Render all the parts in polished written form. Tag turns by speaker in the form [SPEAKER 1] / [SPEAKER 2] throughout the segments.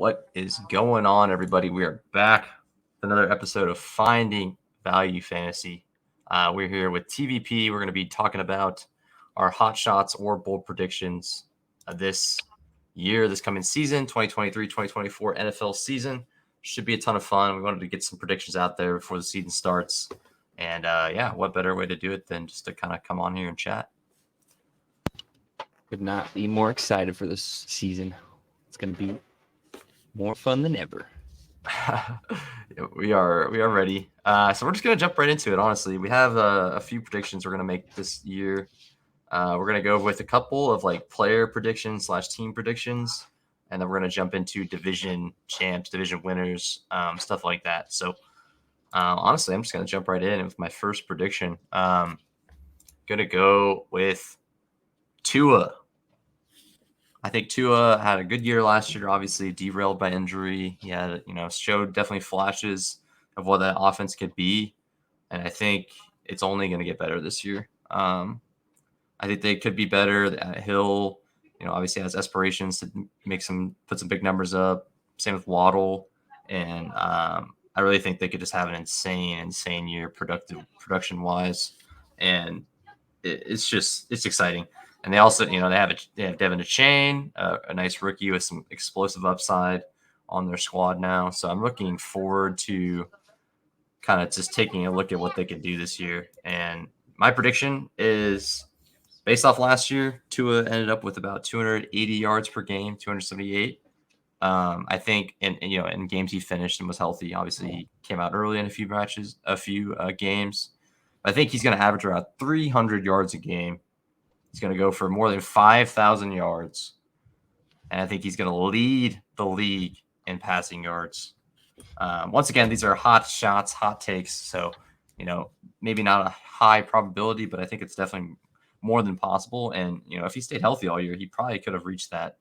[SPEAKER 1] What is going on, everybody? We are back with another episode of Finding Value Fantasy. We're here with TVP. We're going to be talking about our hot shots or bold predictions this year, this coming season, 2023-2024 NFL season. Should be a ton of fun. We wanted to get some predictions out there before the season starts. And what better way to do it than just to kind of come on here and chat?
[SPEAKER 2] Could not be more excited for this season. It's going to be more fun than ever.
[SPEAKER 1] we are ready. So we're just gonna jump right into it. Honestly, we have a few predictions we're gonna make this year. We're gonna go with a couple of like player predictions / team predictions, and then we're gonna jump into division champs, division winners, stuff like that. So honestly, I'm just gonna jump right in with my first prediction. Gonna go with Tua. I think Tua had a good year last year, obviously derailed by injury. He had, showed definitely flashes of what that offense could be. And I think it's only going to get better this year. I think they could be better. Hill, obviously has aspirations to put some big numbers up. Same with Waddle. And I really think they could just have an insane year production wise. And it's exciting. And they also, they have Devin Achane, a nice rookie with some explosive upside on their squad now. So I'm looking forward to kind of just taking a look at what they can do this year. And my prediction is based off last year, Tua ended up with about 280 yards per game, 278. I think in games he finished and was healthy. Obviously, he came out early in a few games. I think he's going to average around 300 yards a game. He's going to go for more than 5,000 yards. And I think he's going to lead the league in passing yards. Once again, these are hot shots, hot takes. So, maybe not a high probability, but I think it's definitely more than possible. And, if he stayed healthy all year, he probably could have reached that.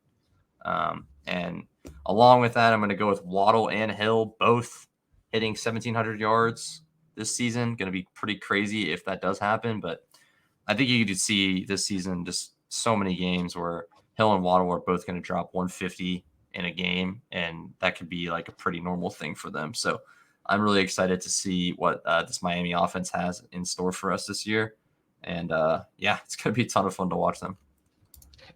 [SPEAKER 1] And along with that, I'm going to go with Waddle and Hill, both hitting 1,700 yards this season. Going to be pretty crazy if that does happen, but I think you could see this season just so many games where Hill and Waddle are both going to drop 150 in a game, and that could be like a pretty normal thing for them. So I'm really excited to see what this Miami offense has in store for us this year. And it's going to be a ton of fun to watch them.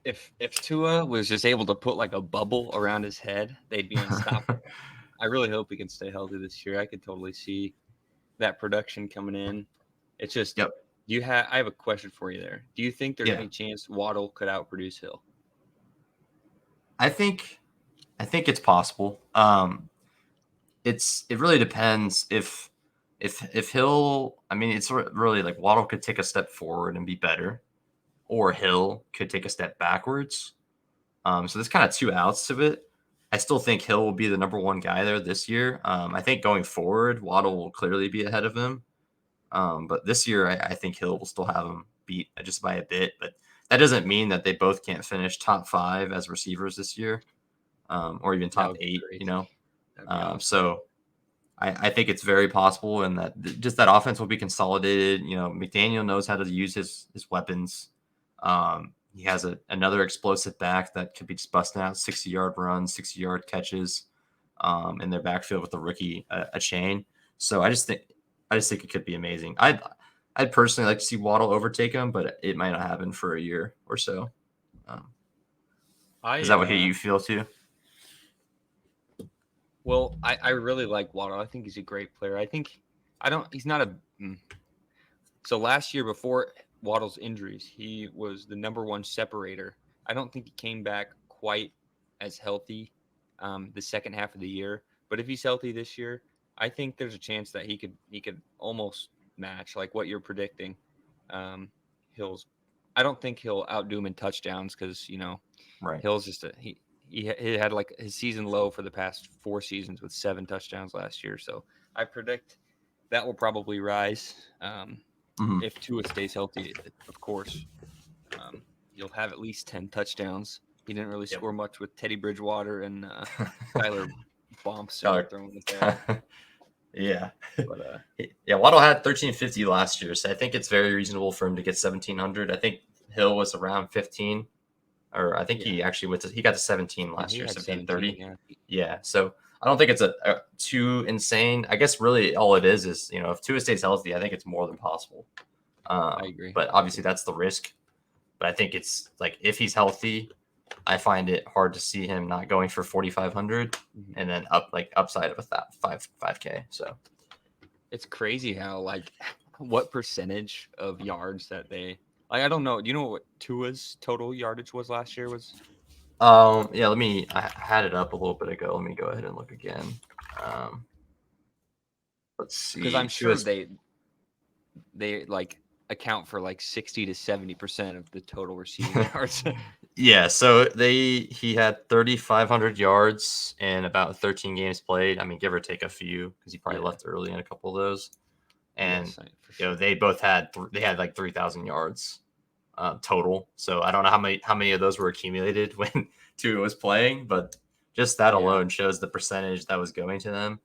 [SPEAKER 2] If Tua was just able to put like a bubble around his head, they'd be unstoppable. I really hope he can stay healthy this year. I could totally see that production coming in. It's just
[SPEAKER 1] Yep.
[SPEAKER 2] I have a question for you there. Do you think there's any chance Waddle could outproduce Hill?
[SPEAKER 1] I think it's possible. It really depends if Hill. I mean, it's really like Waddle could take a step forward and be better, or Hill could take a step backwards. So there's kind of two outs to it. I still think Hill will be the number one guy there this year. I think going forward, Waddle will clearly be ahead of him. But this year, I think Hill will still have him beat just by a bit. But that doesn't mean that they both can't finish top 5 as receivers this year, or even top 8. Awesome. So I think it's very possible, and that just that offense will be consolidated. McDaniel knows how to use his weapons. He has another explosive back that could be just busting out 60-yard runs, 60-yard catches in their backfield with the rookie Achane. So I just think it could be amazing. I'd personally like to see Waddle overtake him, but it might not happen for a year or so. Is that what you feel too?
[SPEAKER 2] Well, I really like Waddle. I think he's a great player. He's not a. So last year before Waddle's injuries, he was the number one separator. I don't think he came back quite as healthy the second half of the year. But if he's healthy this year, I think there's a chance that he could almost match like what you're predicting. I don't think he'll outdo him in touchdowns because
[SPEAKER 1] right.
[SPEAKER 2] Hill's just he had like his season low for the past 4 seasons with 7 touchdowns last year. So I predict that will probably rise if Tua stays healthy. Of course, he'll have at least 10 touchdowns. He didn't really score much with Teddy Bridgewater and Tyler Bompson throwing the ball.
[SPEAKER 1] Yeah. But, Waddle had 1,350 last year, so I think it's very reasonable for him to get 1,700. I think Hill was around 15. or I think
[SPEAKER 2] Yeah.
[SPEAKER 1] he actually he got to 17
[SPEAKER 2] Yeah,
[SPEAKER 1] last
[SPEAKER 2] he
[SPEAKER 1] year,
[SPEAKER 2] had
[SPEAKER 1] 17,
[SPEAKER 2] 17.
[SPEAKER 1] 30.
[SPEAKER 2] Yeah.
[SPEAKER 1] Yeah, so I don't think it's a too insane. I guess really all it is if Tua stays healthy, I think it's more than possible.
[SPEAKER 2] I agree.
[SPEAKER 1] But obviously that's the risk. But I think it's like if he's healthy, I find it hard to see him not going for 4,500
[SPEAKER 2] Mhm.
[SPEAKER 1] and then upside of a 5K. So
[SPEAKER 2] It's crazy how like what percentage of yards that they like. I don't know. Do you know what Tua's total yardage was last year? Was
[SPEAKER 1] yeah, I had it up a little bit ago. Let me go ahead and look again. Um, let's
[SPEAKER 2] because
[SPEAKER 1] see.
[SPEAKER 2] I'm sure
[SPEAKER 1] Tua's
[SPEAKER 2] they like account for like 60 to 70% of the total receiving yards.
[SPEAKER 1] Yeah, so he had 3,500 yards in about 13 games played. I mean, give or take a few because he probably
[SPEAKER 2] Yeah.
[SPEAKER 1] left early in a couple of those. And
[SPEAKER 2] Yes, for sure.
[SPEAKER 1] they both had they had like 3,000 yards total. So I don't know how many of those were accumulated when Tua was playing, but just that
[SPEAKER 2] Yeah.
[SPEAKER 1] alone shows the percentage that was going to them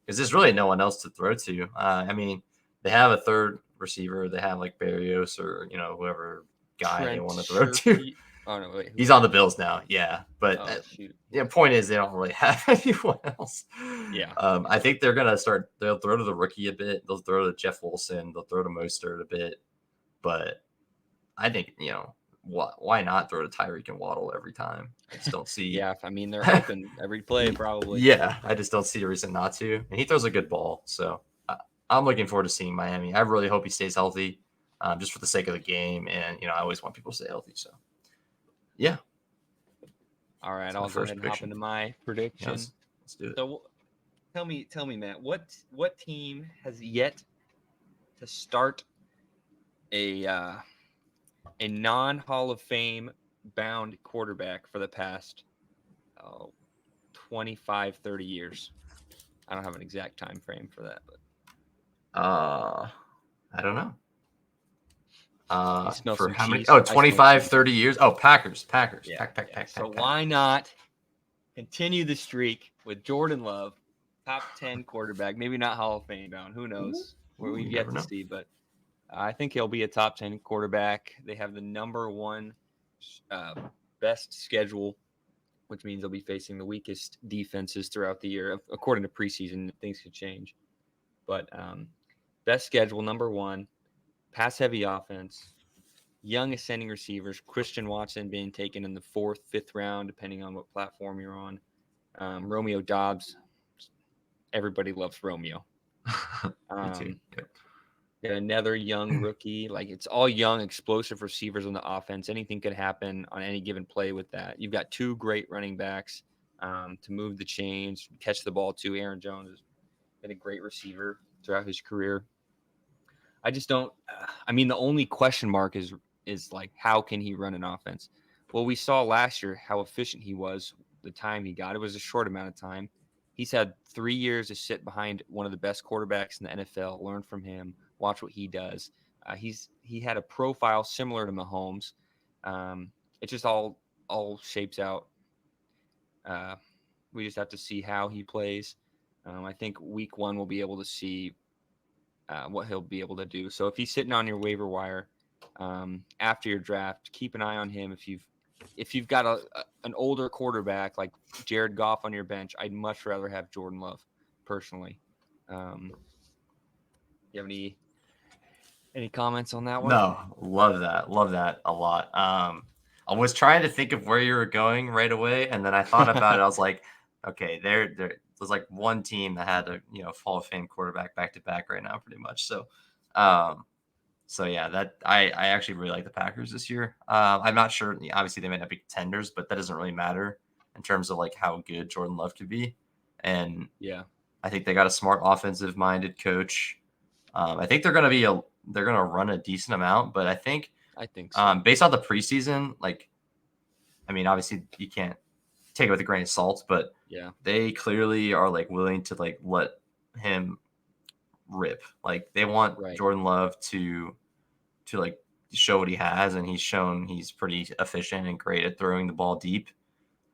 [SPEAKER 1] because there's really no one else to throw to. I mean, they have a third receiver. They have like Barrios or whoever guy they
[SPEAKER 2] Trent
[SPEAKER 1] want to throw to.
[SPEAKER 2] Sherfield. Oh no, wait,
[SPEAKER 1] He's
[SPEAKER 2] who's
[SPEAKER 1] on the
[SPEAKER 2] that?
[SPEAKER 1] Bills now, yeah. But
[SPEAKER 2] Oh shoot.
[SPEAKER 1] the point is they don't really have anyone else.
[SPEAKER 2] Yeah.
[SPEAKER 1] I think they're gonna start. They'll throw to the rookie a bit. They'll throw to Jeff Wilson. They'll throw to Mostert a bit. But I think why not throw to Tyreek and Waddle every time? I just don't see.
[SPEAKER 2] Yeah, I mean they're open every play probably.
[SPEAKER 1] Yeah, I just don't see a reason not to. And he throws a good ball, so I'm looking forward to seeing Miami. I really hope he stays healthy, just for the sake of the game. And I always want people to stay healthy. So yeah,
[SPEAKER 2] All right,
[SPEAKER 1] that's my
[SPEAKER 2] I'll go
[SPEAKER 1] first
[SPEAKER 2] ahead and hop
[SPEAKER 1] prediction.
[SPEAKER 2] into my
[SPEAKER 1] Yeah,
[SPEAKER 2] prediction.
[SPEAKER 1] let's do it.
[SPEAKER 2] So tell me, Matt, what team has yet to start a non Hall of Fame bound quarterback for the past oh, 25, 30 years? I don't have an exact time frame for that, but
[SPEAKER 1] I don't know.
[SPEAKER 2] you smell
[SPEAKER 1] For
[SPEAKER 2] some
[SPEAKER 1] how many?
[SPEAKER 2] cheese.
[SPEAKER 1] Oh,
[SPEAKER 2] I smell
[SPEAKER 1] 25,
[SPEAKER 2] cheese.
[SPEAKER 1] 30 years. Oh, Packers.
[SPEAKER 2] Yeah, yeah. So
[SPEAKER 1] Pack.
[SPEAKER 2] why not continue the streak with Jordan Love, top 10 quarterback? Maybe not Hall of Fame bound. Who knows?
[SPEAKER 1] Ooh,
[SPEAKER 2] We've
[SPEAKER 1] you
[SPEAKER 2] yet
[SPEAKER 1] never
[SPEAKER 2] to
[SPEAKER 1] know.
[SPEAKER 2] see, but I think he'll be a top 10 quarterback. They have the number one uh, best schedule, which means they'll be facing the weakest defenses throughout the year. According to preseason, things could change. But best schedule, number one, pass heavy offense, young ascending receivers, Christian Watson being taken in the fourth, fifth round, depending on what platform you're on. Romeo Dobbs, everybody loves Romeo.
[SPEAKER 1] Me too. Yep.
[SPEAKER 2] Got another young rookie. Like it's all young, explosive receivers on the offense. Anything could happen on any given play with that. You've got two great running backs to move the chains, catch the ball too. Aaron Jones has been a great receiver throughout his career. I just don't. I mean, the only question mark is like how can he run an offense? Well, we saw last year how efficient he was. The time he got, it was a short amount of time. He's had 3 years to sit behind one of the best quarterbacks in the NFL, learn from him, watch what he does. He had a profile similar to Mahomes. It just all shapes out. Uh, we just have to see how he plays. I think week one we'll be able to see what he'll be able to do. So if he's sitting on your waiver wire after your draft, keep an eye on him. If you've got an older quarterback like Jared Goff on your bench, I'd much rather have Jordan Love personally. You have any comments on that one?
[SPEAKER 1] No, love that. Love that a lot. I was trying to think of where you were going right away, and then I thought about it. I was like, okay, there was like one team that had a Hall of Fame quarterback back to back right now, pretty much. Um, so yeah, that I actually really like the Packers this year. I'm not sure. Obviously, they might not be contenders, but that doesn't really matter in terms of like how good Jordan Love could be. And
[SPEAKER 2] Yeah,
[SPEAKER 1] I think they got a smart offensive minded coach. I think they're gonna run a decent amount, but I think
[SPEAKER 2] I think so.
[SPEAKER 1] based on the preseason, like I mean, obviously you can't take it with a grain of salt, but
[SPEAKER 2] Yeah,
[SPEAKER 1] they clearly are like willing to like let him rip. Like they want
[SPEAKER 2] right.
[SPEAKER 1] Jordan Love to like show what he has, and he's shown he's pretty efficient and great at throwing the ball deep.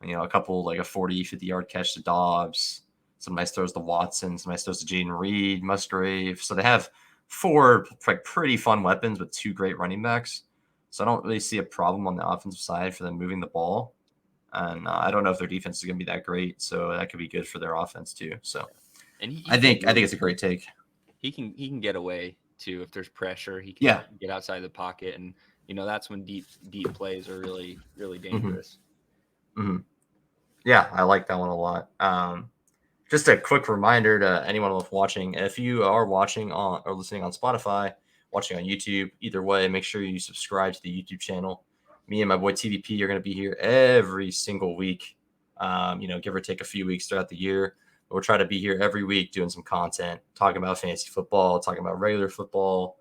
[SPEAKER 1] A couple like a 40, 50-yard catch to Dobbs. Some nice throws to Watson. Some nice throws to Jaden Reed, Musgrave. So they have four like pretty fun weapons with two great running backs. So I don't really see a problem on the offensive side for them moving the ball. And I don't know if their defense is going to be that great, so that could be good for their offense too. So
[SPEAKER 2] And he
[SPEAKER 1] I
[SPEAKER 2] can
[SPEAKER 1] think
[SPEAKER 2] move.
[SPEAKER 1] it's a great take.
[SPEAKER 2] He can get away too if there's pressure. He can
[SPEAKER 1] Yeah.
[SPEAKER 2] get outside the pocket, and that's when deep plays are really
[SPEAKER 1] hmm
[SPEAKER 2] dangerous.
[SPEAKER 1] hmm Yeah, I like that one a lot. Just a quick reminder to anyone watching: if you are watching on or listening on Spotify, watching on YouTube, either way, make sure you subscribe to the YouTube channel. Me and my boy TVP are going to be here every single week. Give or take a few weeks throughout the year. But we'll try to be here every week doing some content, talking about fantasy football, talking about regular football,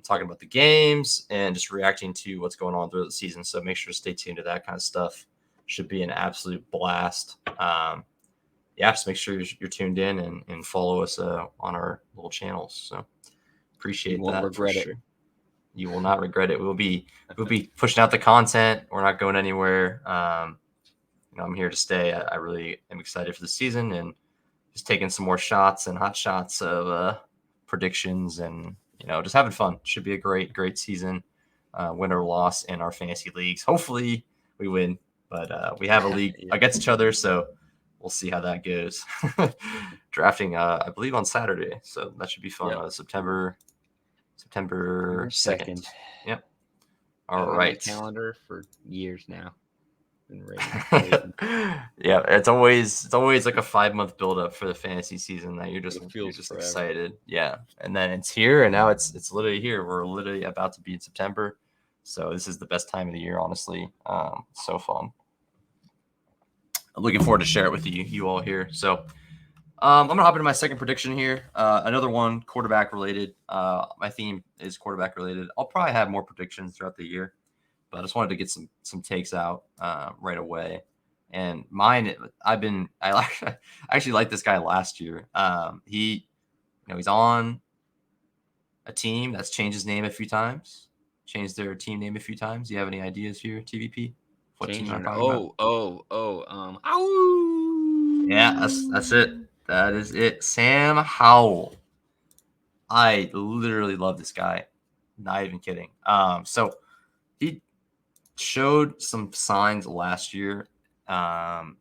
[SPEAKER 1] talking about the games, and just reacting to what's going on throughout the season. So make sure to stay tuned to that kind of stuff. Should be an absolute blast. Yeah, just make sure you're tuned in and follow us on our little channels. So
[SPEAKER 2] You
[SPEAKER 1] appreciate
[SPEAKER 2] won't
[SPEAKER 1] that for
[SPEAKER 2] regret it.
[SPEAKER 1] sure. You will not regret it. We'll be pushing out the content. We're not going anywhere. I'm here to stay. I really am excited for the season and just taking some more shots and hot shots of predictions and just having fun. Should be a great season. Win or loss in our fantasy leagues. Hopefully we win, but we have a league
[SPEAKER 2] Yeah.
[SPEAKER 1] against each other, so we'll see how that goes. Drafting, I believe, on Saturday, so that should be fun.
[SPEAKER 2] Yep.
[SPEAKER 1] September
[SPEAKER 2] September
[SPEAKER 1] 2nd.
[SPEAKER 2] 2nd.
[SPEAKER 1] Yep.
[SPEAKER 2] Had
[SPEAKER 1] All
[SPEAKER 2] it on my
[SPEAKER 1] right.
[SPEAKER 2] calendar for years now. Been waiting.
[SPEAKER 1] Yeah, it's always like a 5 month buildup for the fantasy season that you're just
[SPEAKER 2] It
[SPEAKER 1] you're
[SPEAKER 2] feels
[SPEAKER 1] just
[SPEAKER 2] forever.
[SPEAKER 1] excited. Yeah. And then it's here and now it's literally here. We're literally about to be in September. So this is the best time of the year, honestly. So fun. I'm looking forward to share it with you all here. So I'm gonna hop into my second prediction here. Another one quarterback related. My theme is quarterback related. I'll probably have more predictions throughout the year, but I just wanted to get some takes out right away. And mine, I like I actually liked this guy last year. He's on a team that's changed his name a few times, changed their team name a few times. Do you have any ideas here, TVP? What team
[SPEAKER 2] Changed
[SPEAKER 1] I'm
[SPEAKER 2] our
[SPEAKER 1] talking about? Yeah, that's
[SPEAKER 2] ow!
[SPEAKER 1] it. That is it. Sam Howell. I literally love this guy. Not even kidding. So he showed some signs last year um,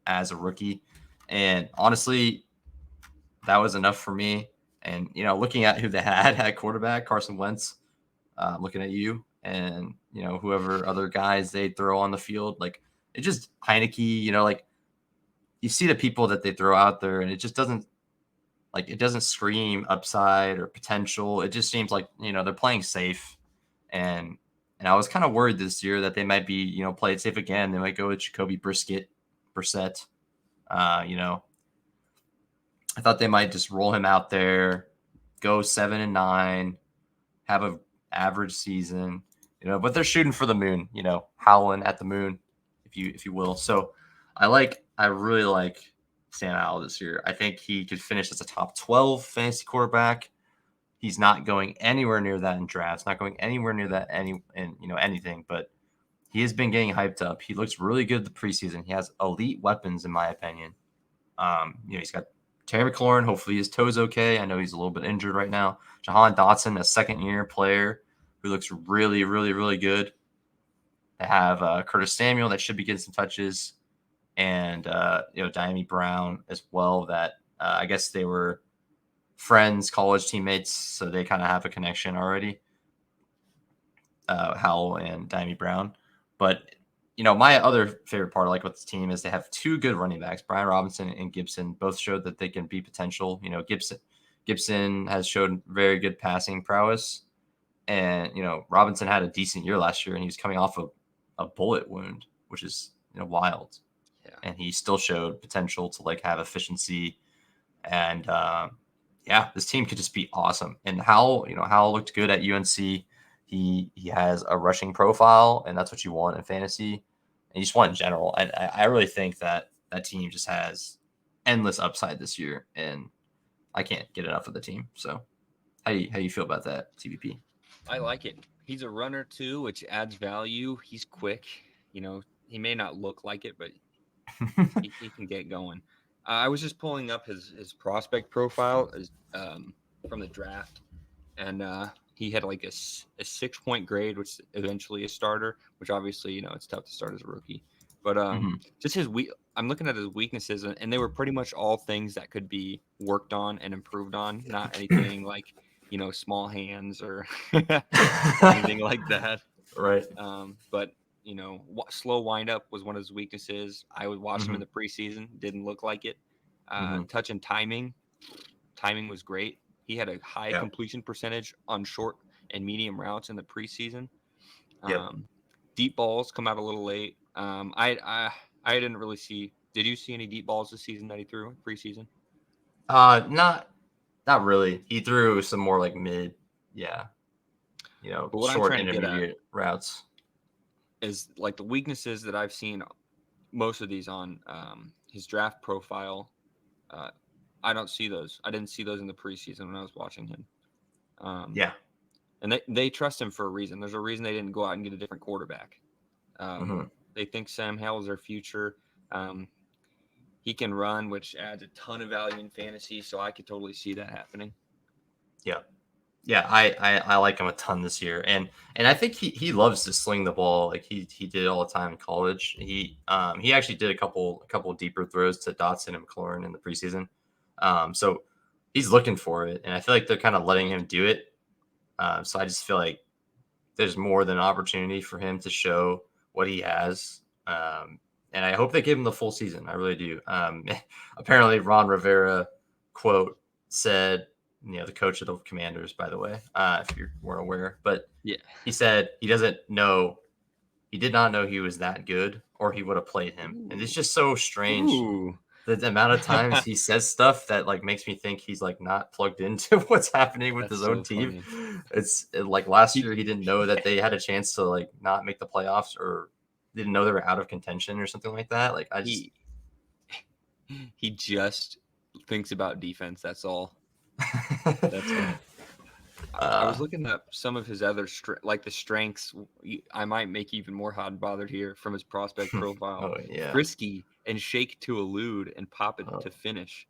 [SPEAKER 1] as a rookie, and honestly, that was enough for me. And looking at who they had at quarterback, Carson Wentz, looking at you, and whoever other guys they throw on the field, like it just Heineke, like you see the people that they throw out there, and it just doesn't scream upside or potential. It just seems like they're playing safe, and I was kind of worried this year that they might be play it safe again. They might go with Jacoby Brissett. Uh, you know, I thought they might just roll him out there, go 7-9, have a average season, but they're shooting for the moon, howling at the moon, if you will. So I really like Sam Howell this year. I think he could finish as a top 12 fantasy quarterback. He's not going anywhere near that in drafts, not going anywhere near that anything, but he has been getting hyped up. He looks really good the preseason. He has elite weapons, in my opinion. He's got Terry McLaurin. Hopefully his toe's okay. I know he's a little bit injured right now. Jahan Dotson, a second-year player who looks really, really, really good. They have Curtis Samuel that should be getting some touches, and Diami Brown as well. That I guess they were friends, college teammates, so they kind of have a connection already. Howell and Diami Brown, but my other favorite part I like with this team is they have two good running backs, Brian Robinson and Gibson. Both showed that they can be potential. Gibson has shown very good passing prowess, and Robinson had a decent year last year, and he was coming off of a bullet wound, which is wild,
[SPEAKER 2] Yeah.
[SPEAKER 1] and he still showed potential to have efficiency, and yeah, this team could just be awesome. And Howell looked good at UNC. He has a rushing profile, and that's what you want in fantasy, and you just want in general. And I really think that team just has endless upside this year, and I can't get enough of the team. So how you feel about that, TVP?
[SPEAKER 2] I like it. He's a runner too, which adds value. He's quick. He may not look like it, but he can get going. I was just pulling up his prospect profile from the draft, and he had like a 6-point grade, which eventually a starter, which obviously, it's tough to start as a rookie. But
[SPEAKER 1] Mhm.
[SPEAKER 2] just his I'm looking at his weaknesses, and they were pretty much all things that could be worked on and improved on. Not anything like, small hands or or anything like that.
[SPEAKER 1] Right.
[SPEAKER 2] But slow windup was one of his weaknesses. I would watch him in
[SPEAKER 1] Mhm.
[SPEAKER 2] the preseason. Didn't look like it.
[SPEAKER 1] Mhm.
[SPEAKER 2] Touch and timing. Timing was great. He had a high
[SPEAKER 1] Yeah.
[SPEAKER 2] completion percentage on short and medium routes in the preseason.
[SPEAKER 1] Yep.
[SPEAKER 2] Um, Deep balls come out a little late. I didn't really see. Did you see any deep balls this season that he threw preseason?
[SPEAKER 1] Not really. He threw some more like mid, yeah,
[SPEAKER 2] But what I'm
[SPEAKER 1] short
[SPEAKER 2] trying to get at
[SPEAKER 1] intermediate routes.
[SPEAKER 2] is like the weaknesses that I've seen most of these on his draft profile. Uh, I don't see those. I didn't see those in the preseason when I was watching him. Um,
[SPEAKER 1] Yeah.
[SPEAKER 2] and they trust him for a reason. There's a reason they didn't go out and get a different quarterback.
[SPEAKER 1] Mhm.
[SPEAKER 2] They think Sam Howell is their future. Um, he can run, which adds a ton of value in fantasy. So I could totally see that happening.
[SPEAKER 1] Yeah. Yeah, I like him a ton this year, and I think he loves to sling the ball. Like he did it all the time in college. He actually did a couple deeper throws to Dotson and McLaurin in the preseason. So he's looking for it, and I feel like they're kind of letting him do it. So I just feel like there's more than an opportunity for him to show what he has. And I hope they give him the full season. I really do. Apparently, Ron Rivera quote said, the coach of the Commanders, by the way, if you weren't aware, but
[SPEAKER 2] Yeah.
[SPEAKER 1] he said he doesn't know, he did not know he was that good, or he would have played him. And it's
[SPEAKER 2] Ooh.
[SPEAKER 1] just so strange.
[SPEAKER 2] Ooh.
[SPEAKER 1] The amount of times he says stuff that like makes me think he's like not plugged into what's happening with
[SPEAKER 2] That's
[SPEAKER 1] his own
[SPEAKER 2] so
[SPEAKER 1] team.
[SPEAKER 2] funny.
[SPEAKER 1] Like last
[SPEAKER 2] He
[SPEAKER 1] year he didn't know that they had a chance to like not make the playoffs, or didn't know they were out of contention or something like that. Like I just
[SPEAKER 2] he he just thinks about defense. That's all. That's all. I was
[SPEAKER 1] uh
[SPEAKER 2] looking up some of his other like the strengths. I might make even more hot and bothered here from his prospect profile.
[SPEAKER 1] oh yeah.
[SPEAKER 2] Frisky and shake to elude and pop it to
[SPEAKER 1] Oh,
[SPEAKER 2] finish.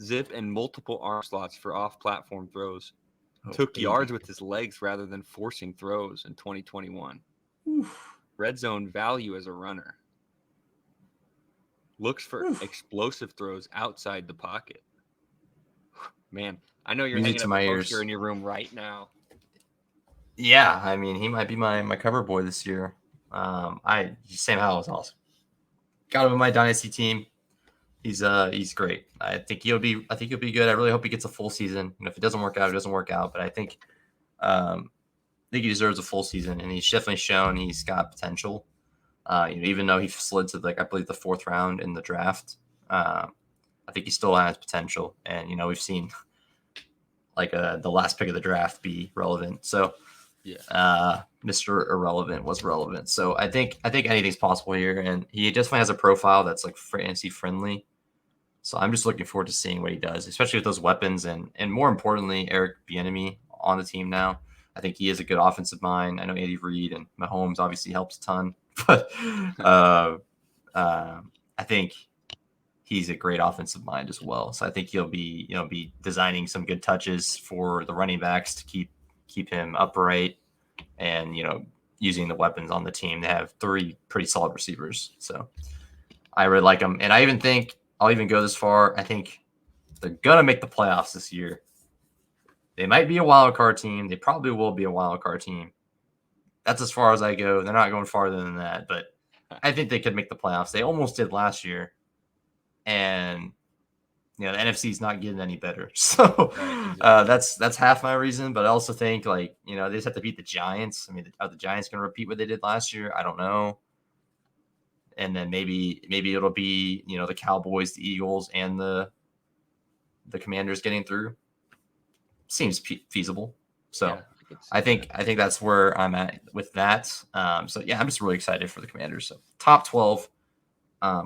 [SPEAKER 2] Zip and multiple arm slots for off-platform throws.
[SPEAKER 1] oh
[SPEAKER 2] Took yards
[SPEAKER 1] baby.
[SPEAKER 2] with his legs rather than forcing throws in 2021.
[SPEAKER 1] Oof.
[SPEAKER 2] Red zone value as a runner. Looks for
[SPEAKER 1] Oof.
[SPEAKER 2] explosive throws outside the pocket. Man, I know you're
[SPEAKER 1] Music
[SPEAKER 2] hanging
[SPEAKER 1] to
[SPEAKER 2] up a
[SPEAKER 1] my
[SPEAKER 2] poster
[SPEAKER 1] ears.
[SPEAKER 2] in your room right now.
[SPEAKER 1] Yeah, I mean he might be my cover boy this year. I Sam Howell is awesome. Got him in my dynasty team. He's great. I think he'll be good. I really hope he gets a full season. And if it doesn't work out, it doesn't work out. But I think he deserves a full season, and he's definitely shown he's got potential. Even though he slid to like I believe the fourth round in the draft, I think he still has potential. And we've seen like the last pick of the draft be relevant. So
[SPEAKER 2] Yeah.
[SPEAKER 1] Mr. Irrelevant was relevant. So I think anything's possible here, and he definitely has a profile that's like fantasy friendly. So I'm just looking forward to seeing what he does, especially with those weapons, and more importantly, Eric Bieniemy on the team now. I think he is a good offensive mind. I know Andy Reid and Mahomes obviously helps a ton, but uh, uh, I think he's a great offensive mind as well. So I think he'll be designing some good touches for the running backs to keep him upright, and using the weapons on the team. They have three pretty solid receivers, so I really like them. And I even think I'll even go this far. I think they're gonna make the playoffs this year. They might be a wild card team. They probably will be a wild card team. That's as far as I go. They're not going farther than that, but I think they could make the playoffs. They almost did last year, and the NFC is not getting any better. So
[SPEAKER 2] Right. Exactly.
[SPEAKER 1] that's half my reason. But I also think they just have to beat the Giants. I mean, are the Giants going to repeat what they did last year? I don't know. And then maybe it'll be the Cowboys, the Eagles, and the Commanders getting through. Seems feasible. So
[SPEAKER 2] Yeah, I could
[SPEAKER 1] I
[SPEAKER 2] see that.
[SPEAKER 1] think I think that's where I'm at with that. So yeah, I'm just really excited for the Commanders. So top 12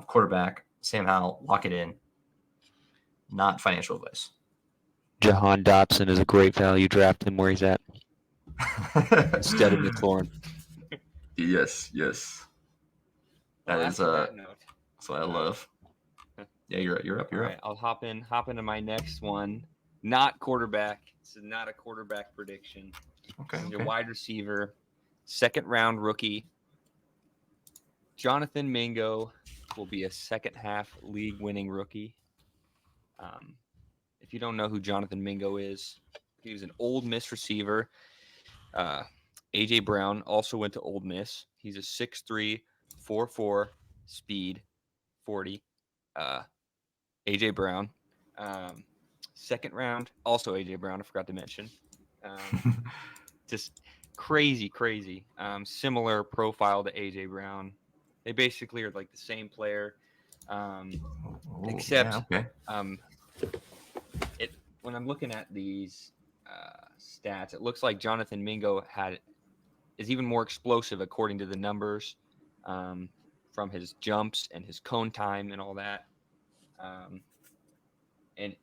[SPEAKER 1] quarterback Sam Howell, lock it in. Not financial advice.
[SPEAKER 2] Jahan Dotson is a great value. Draft him where he's at instead of McLaurin.
[SPEAKER 1] Yes, yes.
[SPEAKER 2] Well,
[SPEAKER 1] That is
[SPEAKER 2] after that note,
[SPEAKER 1] that's what I
[SPEAKER 2] uh,
[SPEAKER 1] love. Yeah, you're up.
[SPEAKER 2] all
[SPEAKER 1] You're
[SPEAKER 2] right,
[SPEAKER 1] up.
[SPEAKER 2] I'll hop into my next one. Not quarterback. This is not a quarterback prediction.
[SPEAKER 1] Okay.
[SPEAKER 2] This is a
[SPEAKER 1] Okay.
[SPEAKER 2] wide receiver, second round rookie. Jonathan Mingo will be a second half league winning rookie. Um, if you don't know who Jonathan Mingo is, he was an Old Miss receiver. Uh, AJ Brown also went to Old Miss. He's a 6'3", 4'4", speed, 40. Uh, AJ Brown. Um, second round, also AJ Brown. I forgot to mention. Just crazy, crazy. Similar profile to AJ Brown. They basically are like the same player,
[SPEAKER 1] Oh, yeah.
[SPEAKER 2] except
[SPEAKER 1] Okay.
[SPEAKER 2] um, it. When I'm looking at these stats, it looks like Jonathan Mingo is even more explosive according to the numbers um, from his jumps and his cone time and all that. Um, and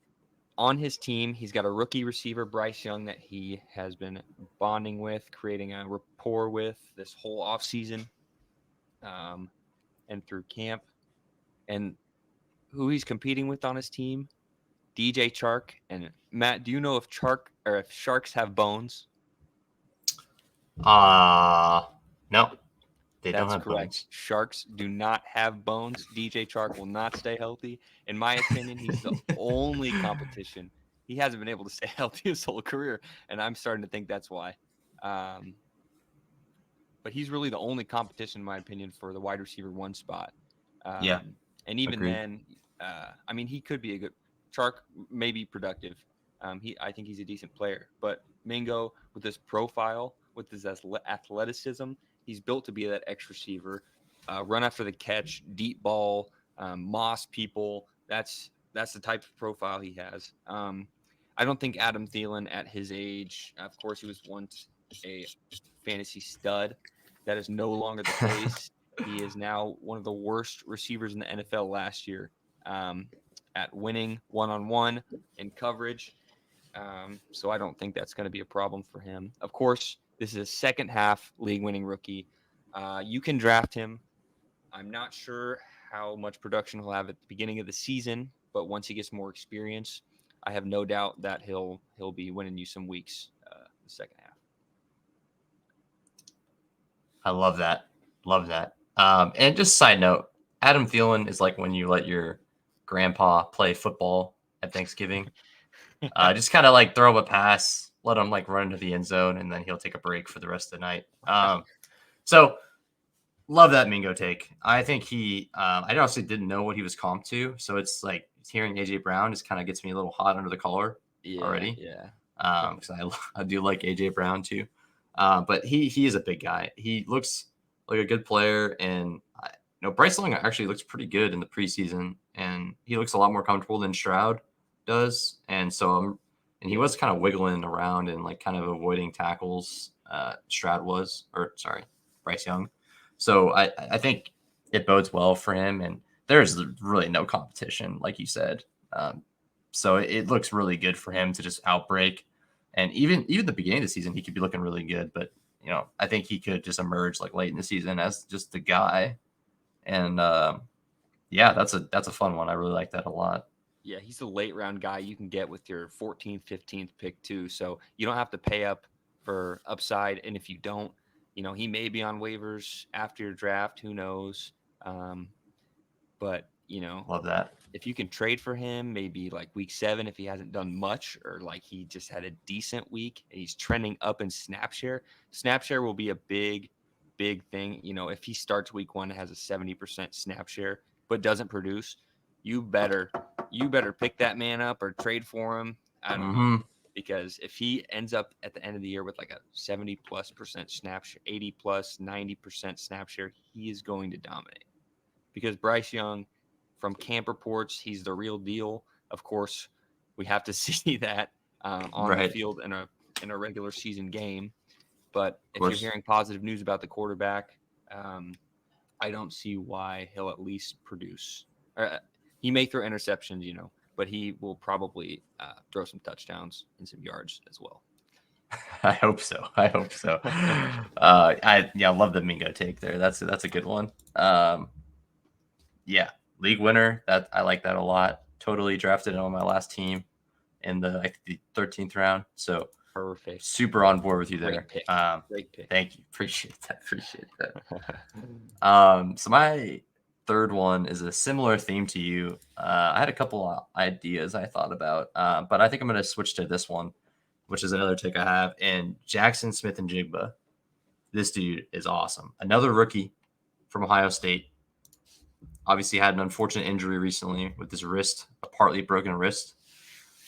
[SPEAKER 2] on his team, he's got a rookie receiver, Bryce Young, that he has been bonding with, creating a rapport with this whole offseason and through camp. And who he's competing with on his team, DJ Chark. And Matt, do you know if Sharks have bones?
[SPEAKER 1] No, they don't
[SPEAKER 2] That's
[SPEAKER 1] have
[SPEAKER 2] correct.
[SPEAKER 1] bones.
[SPEAKER 2] Sharks do not have bones. DJ Chark will not stay healthy. In my opinion, he's the only competition. He hasn't been able to stay healthy his whole career, and I'm starting to think that's why. Um, but he's really the only competition, in my opinion, for the wide receiver one spot.
[SPEAKER 1] Yeah.
[SPEAKER 2] And even
[SPEAKER 1] Agreed.
[SPEAKER 2] then, I mean, he could be a good Chark, may be productive. I think he's a decent player, but Mingo with this profile, with his athleticism, he's built to be that X receiver, run after the catch, deep ball, moss people. That's the type of profile he has. I don't think Adam Thielen at his age, of course, he was once a fantasy stud. That is no longer the case. He is now one of the worst receivers in the NFL last year at winning one-on-one in coverage. So I don't think that's going to be a problem for him. Of course, this is a second half league winning rookie. You can draft him. I'm not sure how much production he'll have at the beginning of the season, but once he gets more experience, I have no doubt that he'll be winning you some weeks the second half.
[SPEAKER 1] I love that. Love that. And just side note, Adam Thielen is like when you let your grandpa play football at Thanksgiving. Just kind of like throw him a pass, let him like run into the end zone, and then he'll take a break for the rest of the night. So love that Mingo take. I think I honestly didn't know what he was comped to, so it's like hearing AJ Brown just kind of gets me a little hot under the collar
[SPEAKER 2] Yeah,
[SPEAKER 1] already.
[SPEAKER 2] yeah.
[SPEAKER 1] Because I do like AJ Brown too. But he is a big guy. He looks like a good player, and Bryce Young actually looks pretty good in the preseason, and he looks a lot more comfortable than Stroud does. And so and he was kind of wiggling around and like kind of avoiding tackles. Stroud was, or sorry, Bryce Young. So I think it bodes well for him, and there's really no competition, like you said. So it looks really good for him to just outbreak, and even the beginning of the season, he could be looking really good. But I think he could just emerge like late in the season as just the guy. And yeah, that's a fun one. I really like that a lot.
[SPEAKER 2] Yeah, he's the late round guy you can get with your 14th, 15th pick too. So you don't have to pay up for upside. And if you don't, he may be on waivers after your draft. Who knows? But
[SPEAKER 1] Love that.
[SPEAKER 2] if you can trade for him, maybe like week 7, if he hasn't done much, or like he just had a decent week and he's trending up in snap share will be a big, big thing. If he starts week 1 and has a 70% snap share but doesn't produce, you better pick that man up or trade for him. I don't know.
[SPEAKER 1] Mm-hmm.
[SPEAKER 2] Because if he ends up at the end of the year with like a 70+% snap share, 80+, 90% snap share, he is going to dominate. Because Bryce Young, from camp reports, he's the real deal. Of course, we have to see that on the
[SPEAKER 1] Right.
[SPEAKER 2] field in a regular season game. But
[SPEAKER 1] Of
[SPEAKER 2] if you're
[SPEAKER 1] course.
[SPEAKER 2] hearing positive news about the quarterback, I don't see why he'll at least produce. He may throw interceptions, but he will probably throw some touchdowns and some yards as well.
[SPEAKER 1] I hope so. I hope so. I love the Mingo take there. That's a good one. Yeah, league winner. That I like that a lot. Totally drafted it on my last team. in the 13th round. So
[SPEAKER 2] Perfect.
[SPEAKER 1] super on board with you
[SPEAKER 2] Great
[SPEAKER 1] there.
[SPEAKER 2] pick. Great pick.
[SPEAKER 1] Thank you. Appreciate that. So my third one is a similar theme to you. I had a couple of ideas I thought about, but I think I'm going to switch to this one, which is another take I have. And Jackson Smith and Jigba. This dude is awesome. Another rookie from Ohio State. Obviously had an unfortunate injury recently with his wrist, a partly broken wrist.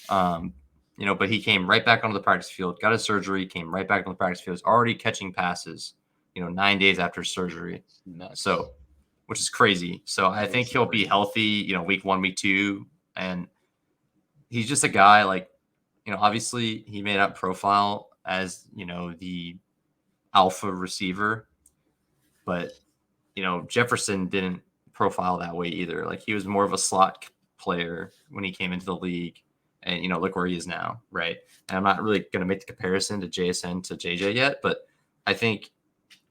[SPEAKER 1] But he came right back onto the practice field, got his surgery, came right back on the practice field, is already catching passes, 9 days after surgery.
[SPEAKER 2] Nuts.
[SPEAKER 1] So, which is crazy. So I think he'll be healthy, week 1, week 2. And he's just a guy like, obviously he may not profile as, the alpha receiver, but, Jefferson didn't profile that way either. Like he was more of a slot player when he came into the league. And, look where he is now, right? And I'm not really going to make the comparison to JSN to JJ yet, but I think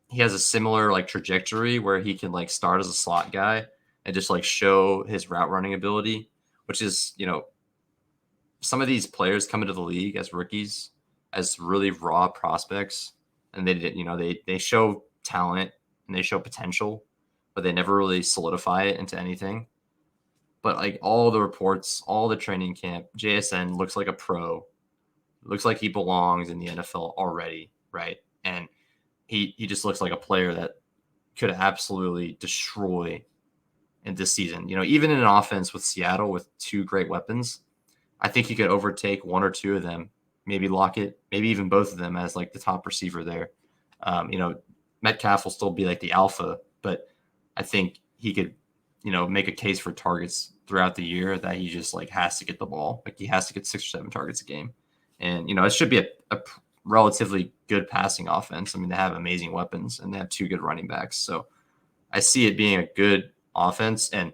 [SPEAKER 1] he has a similar like trajectory where he can like start as a slot guy and just like show his route running ability, which is, some of these players come into the league as rookies as really raw prospects, and they show talent and they show potential, but they never really solidify it into anything. But like all the reports, all the training camp, JSN looks like a pro, looks like he belongs in the NFL already, right? And he just looks like a player that could absolutely destroy in this season. Even in an offense with Seattle with 2 great weapons, I think he could overtake 1 or 2 of them, maybe Lockett, maybe even both of them as like the top receiver there. Metcalf will still be like the alpha, but I think he could, make a case for targets throughout the year that he just like has to get the ball. Like he has to get 6 or 7 targets a game. And, it should be a relatively good passing offense. I mean, they have amazing weapons and they have 2 good running backs. So I see it being a good offense. And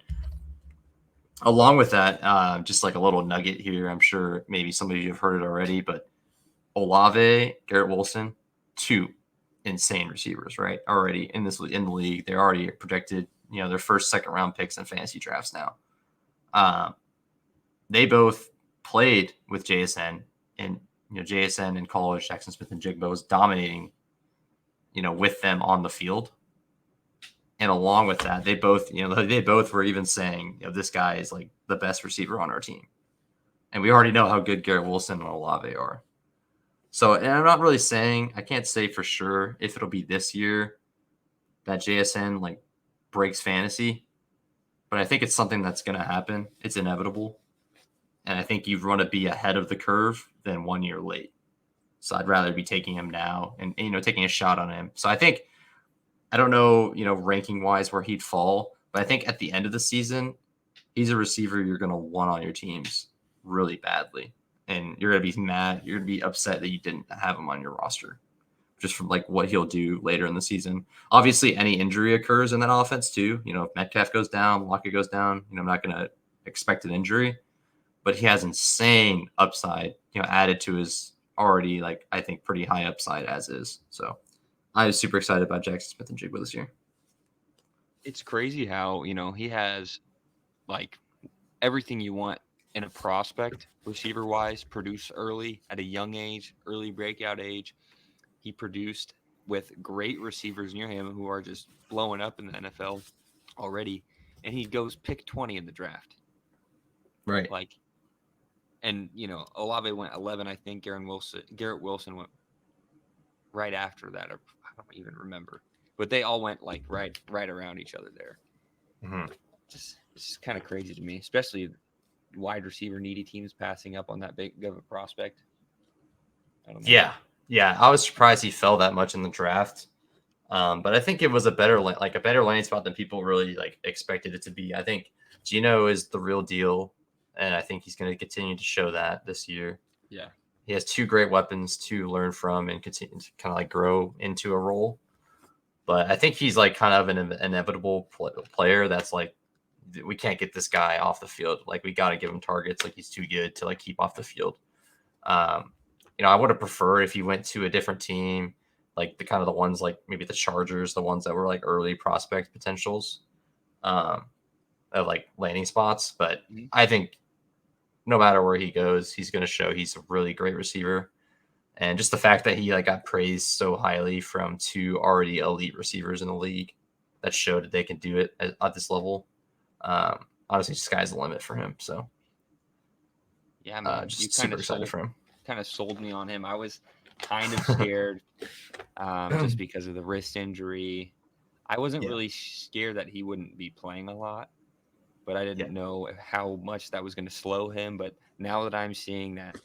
[SPEAKER 1] along with that, just like a little nugget here, I'm sure maybe some of you have heard it already, but Olave, Garrett Wilson, 2 insane receivers, right? Already in the league, they're already projected, their first, second round picks in fantasy drafts now. They both played with JSN, and JSN in college, Jackson Smith and Jigba was dominating, with them on the field. And along with that, they both were even saying, this guy is like the best receiver on our team. And we already know how good Garrett Wilson and Olave are. So, and I'm not really saying, I can't say for sure if it'll be this year that JSN like breaks fantasy, but I think it's something that's going to happen. It's inevitable. And I think you'd want to be ahead of the curve than 1 year late. So I'd rather be taking him now and taking a shot on him. So I think, I don't know, ranking wise where he'd fall, but I think at the end of the season, he's a receiver you're going to want on your teams really badly. And you're going to be mad. You're going to be upset that you didn't have him on your roster just from like what he'll do later in the season. Obviously, any injury occurs in that offense too. If Metcalf goes down, Lockett goes down, I'm not going to expect an injury, but he has insane upside, added to his already like, I think pretty high upside as is. So I was super excited about Jackson Smith and Jigba this year.
[SPEAKER 2] It's crazy how, he has like everything you want in a prospect receiver wise, produce early at a young age, early breakout age. He produced with great receivers near him who are just blowing up in the NFL already. And he goes pick 20 in the draft.
[SPEAKER 1] Right.
[SPEAKER 2] Like, and, Olave went 11, I think. Garrett Wilson went right after that. Or I don't even remember. But they all went like right around each other there.
[SPEAKER 1] Mm-hmm.
[SPEAKER 2] It's just kind of crazy to me, especially wide receiver needy teams passing up on that big of a prospect. I don't know.
[SPEAKER 1] Yeah. I was surprised he fell that much in the draft, but I think it was a better landing spot than people really like expected it to be. I think Gino is the real deal, and I think he's going to continue to show that this year.
[SPEAKER 2] Yeah,
[SPEAKER 1] he has 2 great weapons to learn from and continue to kind of like grow into a role. But I think he's like kind of an inevitable player that's like, we can't get this guy off the field. Like we got to give him targets. Like he's too good to like keep off the field. I would have preferred if he went to a different team, like the ones like maybe the Chargers, the ones that were like early prospect potentials, of like landing spots. But I think no matter where he goes, he's going to show he's a really great receiver. And just the fact that he got praised so highly from 2 already elite receivers in the league that showed that they can do it at this level. Honestly, sky's the limit for him. So
[SPEAKER 2] yeah, man, you
[SPEAKER 1] just super excited for him.
[SPEAKER 2] Kind of sold me on him. I was kind of scared, just because of the wrist injury. I wasn't really scared that he wouldn't be playing a lot, but I didn't know how much that was going to slow him. But now that I'm seeing that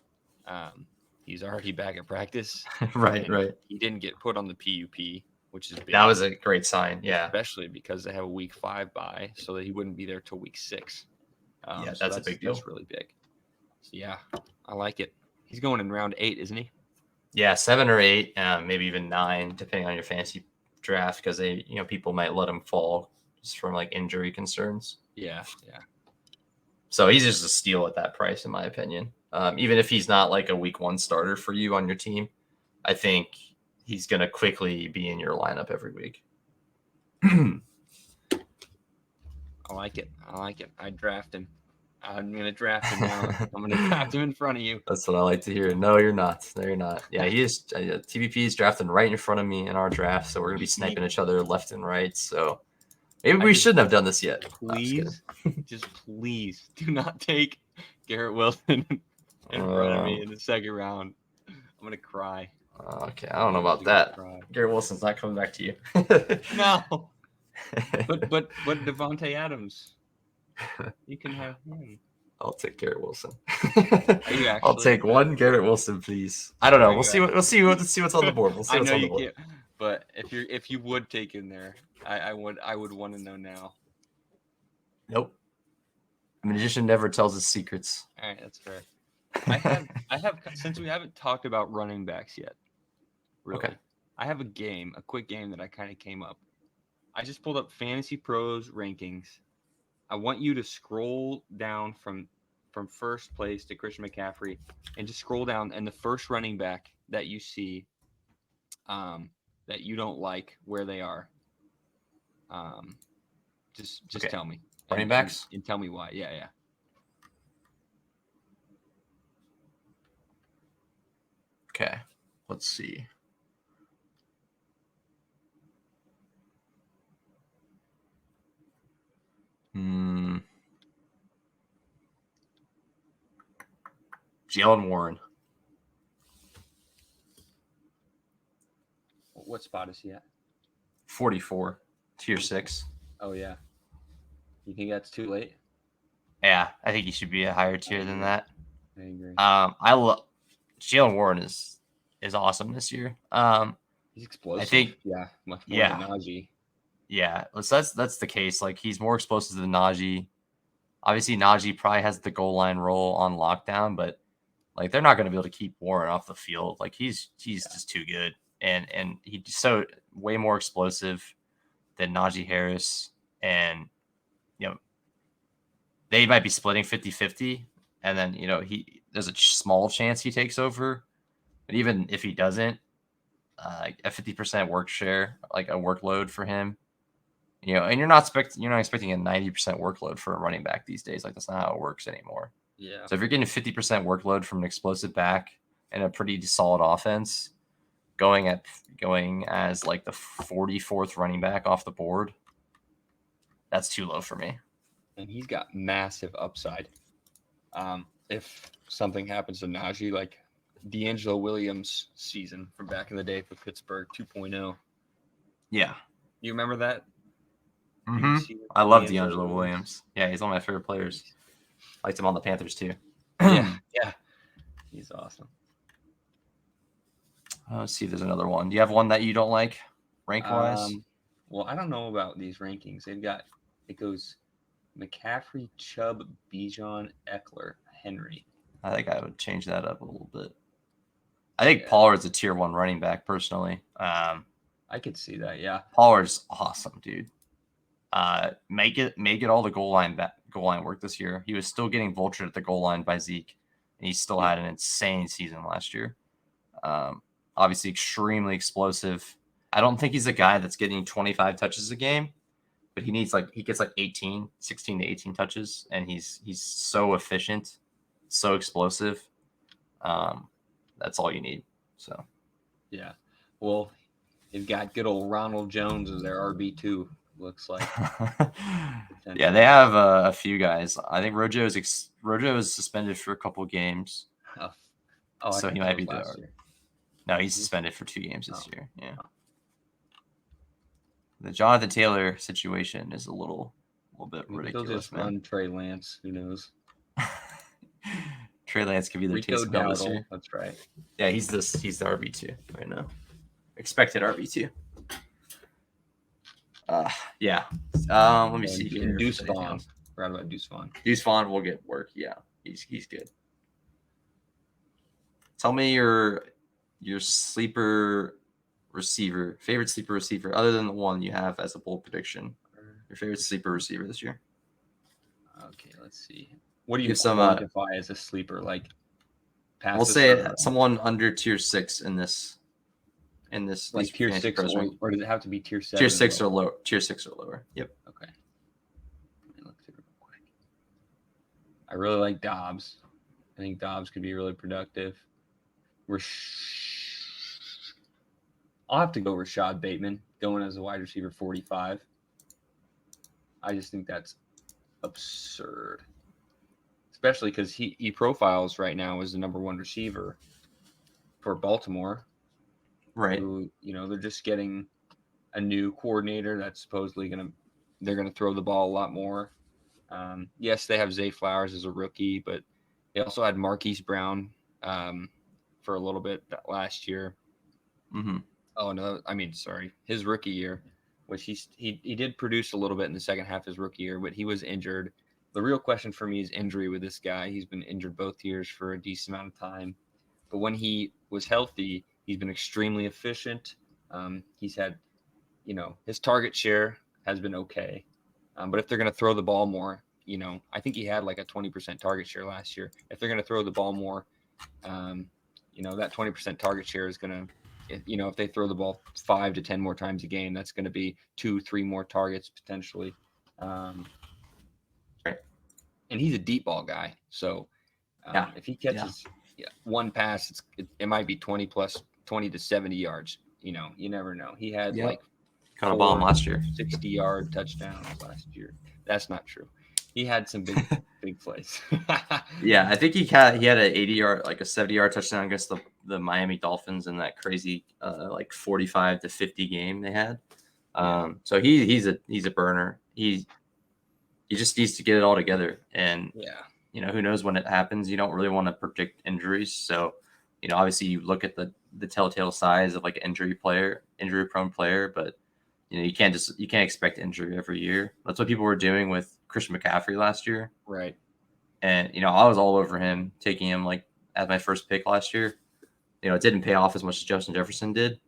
[SPEAKER 2] he's already back at practice,
[SPEAKER 1] right.
[SPEAKER 2] he didn't get put on the PUP, which is big.
[SPEAKER 1] That was a great sign, yeah.
[SPEAKER 2] Especially because they have a week 5 bye, so that he wouldn't be there till week 6.
[SPEAKER 1] That's a big deal.
[SPEAKER 2] That's really big. So yeah, I like it. He's going in round 8, isn't he?
[SPEAKER 1] Yeah, 7 or 8, maybe even 9, depending on your fantasy draft, because people might let him fall just from injury concerns.
[SPEAKER 2] Yeah.
[SPEAKER 1] So he's just a steal at that price, in my opinion. Even if he's not a week 1 starter for you on your team, I think he's going to quickly be in your lineup every week.
[SPEAKER 2] I like it. I draft him. I'm going to draft him now. I'm going to draft him in front of you.
[SPEAKER 1] That's what I like to hear. No, you're not. No, you're not. Yeah, he is. TVP is drafting right in front of me in our draft, so we're going to be sniping each other left and right. So maybe we shouldn't have done this yet.
[SPEAKER 2] Please, just please do not take Garrett Wilson in front of me in the second round. I'm going to cry.
[SPEAKER 1] Okay, I don't know about that. Garrett Wilson's not coming back to you.
[SPEAKER 2] No. But Devontae Adams, you can have him.
[SPEAKER 1] I'll take Garrett Wilson.
[SPEAKER 2] Are you actually?
[SPEAKER 1] I'll take one Garrett Wilson, please. I don't know. We'll see what's on the board. We'll see what's on the board.
[SPEAKER 2] But if you would take him there, I would want to know now.
[SPEAKER 1] Nope. A magician never tells his secrets.
[SPEAKER 2] All right, that's fair. I have since we haven't talked about running backs yet. Really. Okay. I have a quick game that I kind of came up. I just pulled up Fantasy Pros rankings. I want you to scroll down from first place to Christian McCaffrey and just scroll down, and the first running back that you see that you don't like where they are. Just tell me.
[SPEAKER 1] Running backs?
[SPEAKER 2] And tell me why. Yeah.
[SPEAKER 1] Okay. Let's see. Jalen Warren.
[SPEAKER 2] What spot is he at?
[SPEAKER 1] 44, tier 6.
[SPEAKER 2] Oh yeah. You think that's too late?
[SPEAKER 1] Yeah, I think he should be a higher tier than that.
[SPEAKER 2] I agree.
[SPEAKER 1] I love Jalen Warren is awesome this year.
[SPEAKER 2] He's explosive.
[SPEAKER 1] I think
[SPEAKER 2] much more than Najee.
[SPEAKER 1] Yeah, so that's the case. He's more explosive than Najee. Obviously, Najee probably has the goal line role on lockdown, but they're not going to be able to keep Warren off the field. He's just too good, and he's so way more explosive than Najee Harris, and they might be splitting 50-50, and then there's a small chance he takes over, but even if he doesn't, a 50% work share, a workload for him. And you're not expecting a 90% workload for a running back these days. That's not how it works anymore.
[SPEAKER 2] Yeah.
[SPEAKER 1] So if you're getting 50% workload from an explosive back and a pretty solid offense, going as the 44th running back off the board, that's too low for me.
[SPEAKER 2] And he's got massive upside. If something happens to Najee, like D'Angelo Williams' season from back in the day for Pittsburgh 2.0.
[SPEAKER 1] Yeah.
[SPEAKER 2] You remember that?
[SPEAKER 1] Mm-hmm. I love D'Angelo Williams. Yeah, he's one of my favorite players. Liked him on the Panthers too.
[SPEAKER 2] Yeah. He's awesome.
[SPEAKER 1] Let's see if there's another one. Do you have one that you don't like, rank-wise?
[SPEAKER 2] Well, I don't know about these rankings. It goes McCaffrey, Chubb, Bijan, Eckler, Henry.
[SPEAKER 1] I think I would change that up a little bit. I think Pollard's a tier 1 running back, personally.
[SPEAKER 2] I could see that, yeah.
[SPEAKER 1] Pollard's awesome, dude. Make it all the goal line work this year. He was still getting vultured at the goal line by Zeke, and he still had an insane season last year. Obviously extremely explosive. I don't think he's a guy that's getting 25 touches a game, but he gets 16 to 18 touches, and he's so efficient. so explosive. That's all you need. So
[SPEAKER 2] Yeah. Well, they've got good old Ronald Jones as their RB2. Looks like
[SPEAKER 1] yeah, they have a few guys. I think Rojo is suspended for a couple games,
[SPEAKER 2] Oh, I
[SPEAKER 1] so
[SPEAKER 2] thought
[SPEAKER 1] he
[SPEAKER 2] that
[SPEAKER 1] might
[SPEAKER 2] was
[SPEAKER 1] be
[SPEAKER 2] last
[SPEAKER 1] there.
[SPEAKER 2] year.
[SPEAKER 1] No, he's suspended for 2 games this
[SPEAKER 2] Oh.
[SPEAKER 1] year. Yeah. The Jonathan Taylor situation is a little bit
[SPEAKER 2] Maybe they'll
[SPEAKER 1] ridiculous,
[SPEAKER 2] just
[SPEAKER 1] man.
[SPEAKER 2] run Trey Lance. Who knows?
[SPEAKER 1] Trey Lance could be their
[SPEAKER 2] Rico
[SPEAKER 1] Taysom Hill this year.
[SPEAKER 2] Dowdle. That's right.
[SPEAKER 1] Yeah, he's the RB2 right now. Expected RB2. Yeah. Let me see here.
[SPEAKER 2] And Deuce Vaughn. Forgot about Deuce Vaughn.
[SPEAKER 1] Deuce Vaughn will get work. Yeah, he's good. Tell me your sleeper receiver, favorite sleeper receiver, other than the one you have as a bold prediction. Your favorite sleeper receiver this year.
[SPEAKER 2] Okay, let's see. What do you
[SPEAKER 1] Give some,
[SPEAKER 2] quantify as a sleeper? Like,
[SPEAKER 1] we'll say someone under tier 6 in this.
[SPEAKER 2] Like tier 6, or does it have to be tier 7?
[SPEAKER 1] Tier 6 or lower. Tier 6 or lower. Yep.
[SPEAKER 2] Okay. Let me look through real quick. I really like Dobbs. I think Dobbs could be really productive. I'll have to go Rashad Bateman going as a wide receiver 45. I just think that's absurd, especially because he profiles right now as the number 1 receiver for Baltimore.
[SPEAKER 1] Right.
[SPEAKER 2] Who, they're just getting a new coordinator that's supposedly they're gonna throw the ball a lot more. Yes, they have Zay Flowers as a rookie, but they also had Marquise Brown for a little bit last year.
[SPEAKER 1] Mm-hmm.
[SPEAKER 2] Oh no, sorry, his rookie year, which he did produce a little bit in the second half of his rookie year, but he was injured. The real question for me is injury with this guy. He's been injured both years for a decent amount of time, but when he was healthy, he's been extremely efficient. He's had, his target share has been okay, but if they're going to throw the ball more, I think he had like a 20% target share last year. If they're going to throw the ball more, that 20% target share is going to, if they throw the ball 5 to 10 more times a game, that's going to be 2-3 more targets potentially.
[SPEAKER 1] Right.
[SPEAKER 2] And he's a deep ball guy. So if he catches one pass, it might be 20 to 70 yards. You never know. He had like
[SPEAKER 1] caught a bomb last year,
[SPEAKER 2] 60-yard touchdowns last year. That's not true. He had some big plays.
[SPEAKER 1] Yeah, I think he had an 80-yard, like a 70-yard touchdown against the Miami Dolphins in that crazy like 45 to 50 game they had. So he's a burner. He just needs to get it all together, and who knows when it happens. You don't really want to predict injuries, so obviously you look at the telltale signs of like an injury prone player, but you can't expect injury every year. That's what people were doing with Christian McCaffrey last year.
[SPEAKER 2] Right.
[SPEAKER 1] And, I was all over him, taking him like as my first pick last year. It didn't pay off as much as Justin Jefferson did,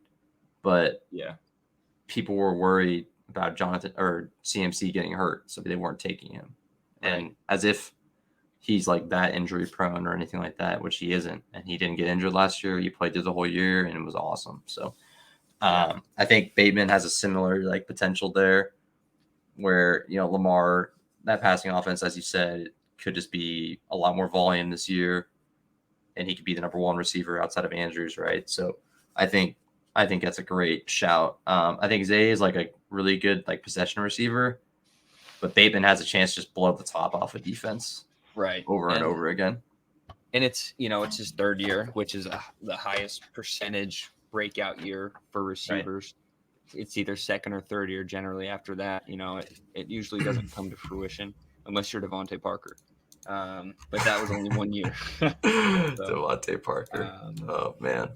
[SPEAKER 1] but people were worried about Jonathan or CMC getting hurt, so they weren't taking him. Right. And as if he's like that injury prone or anything like that, which he isn't. And he didn't get injured last year. He played through the whole year and it was awesome. So I think Bateman has a similar like potential there where, Lamar, that passing offense, as you said, could just be a lot more volume this year. And he could be the number 1 receiver outside of Andrews. Right. So I think that's a great shout. I think Zay is like a really good like possession receiver, but Bateman has a chance to just blow the top off of defense.
[SPEAKER 2] Right.
[SPEAKER 1] Over and over again.
[SPEAKER 2] And it's, it's his 3rd year, which is the highest percentage breakout year for receivers. Right. It's either 2nd or 3rd year generally after that. It usually doesn't come to fruition unless you're Devontae Parker. But that was only 1 year.
[SPEAKER 1] Devontae Parker. Oh, man.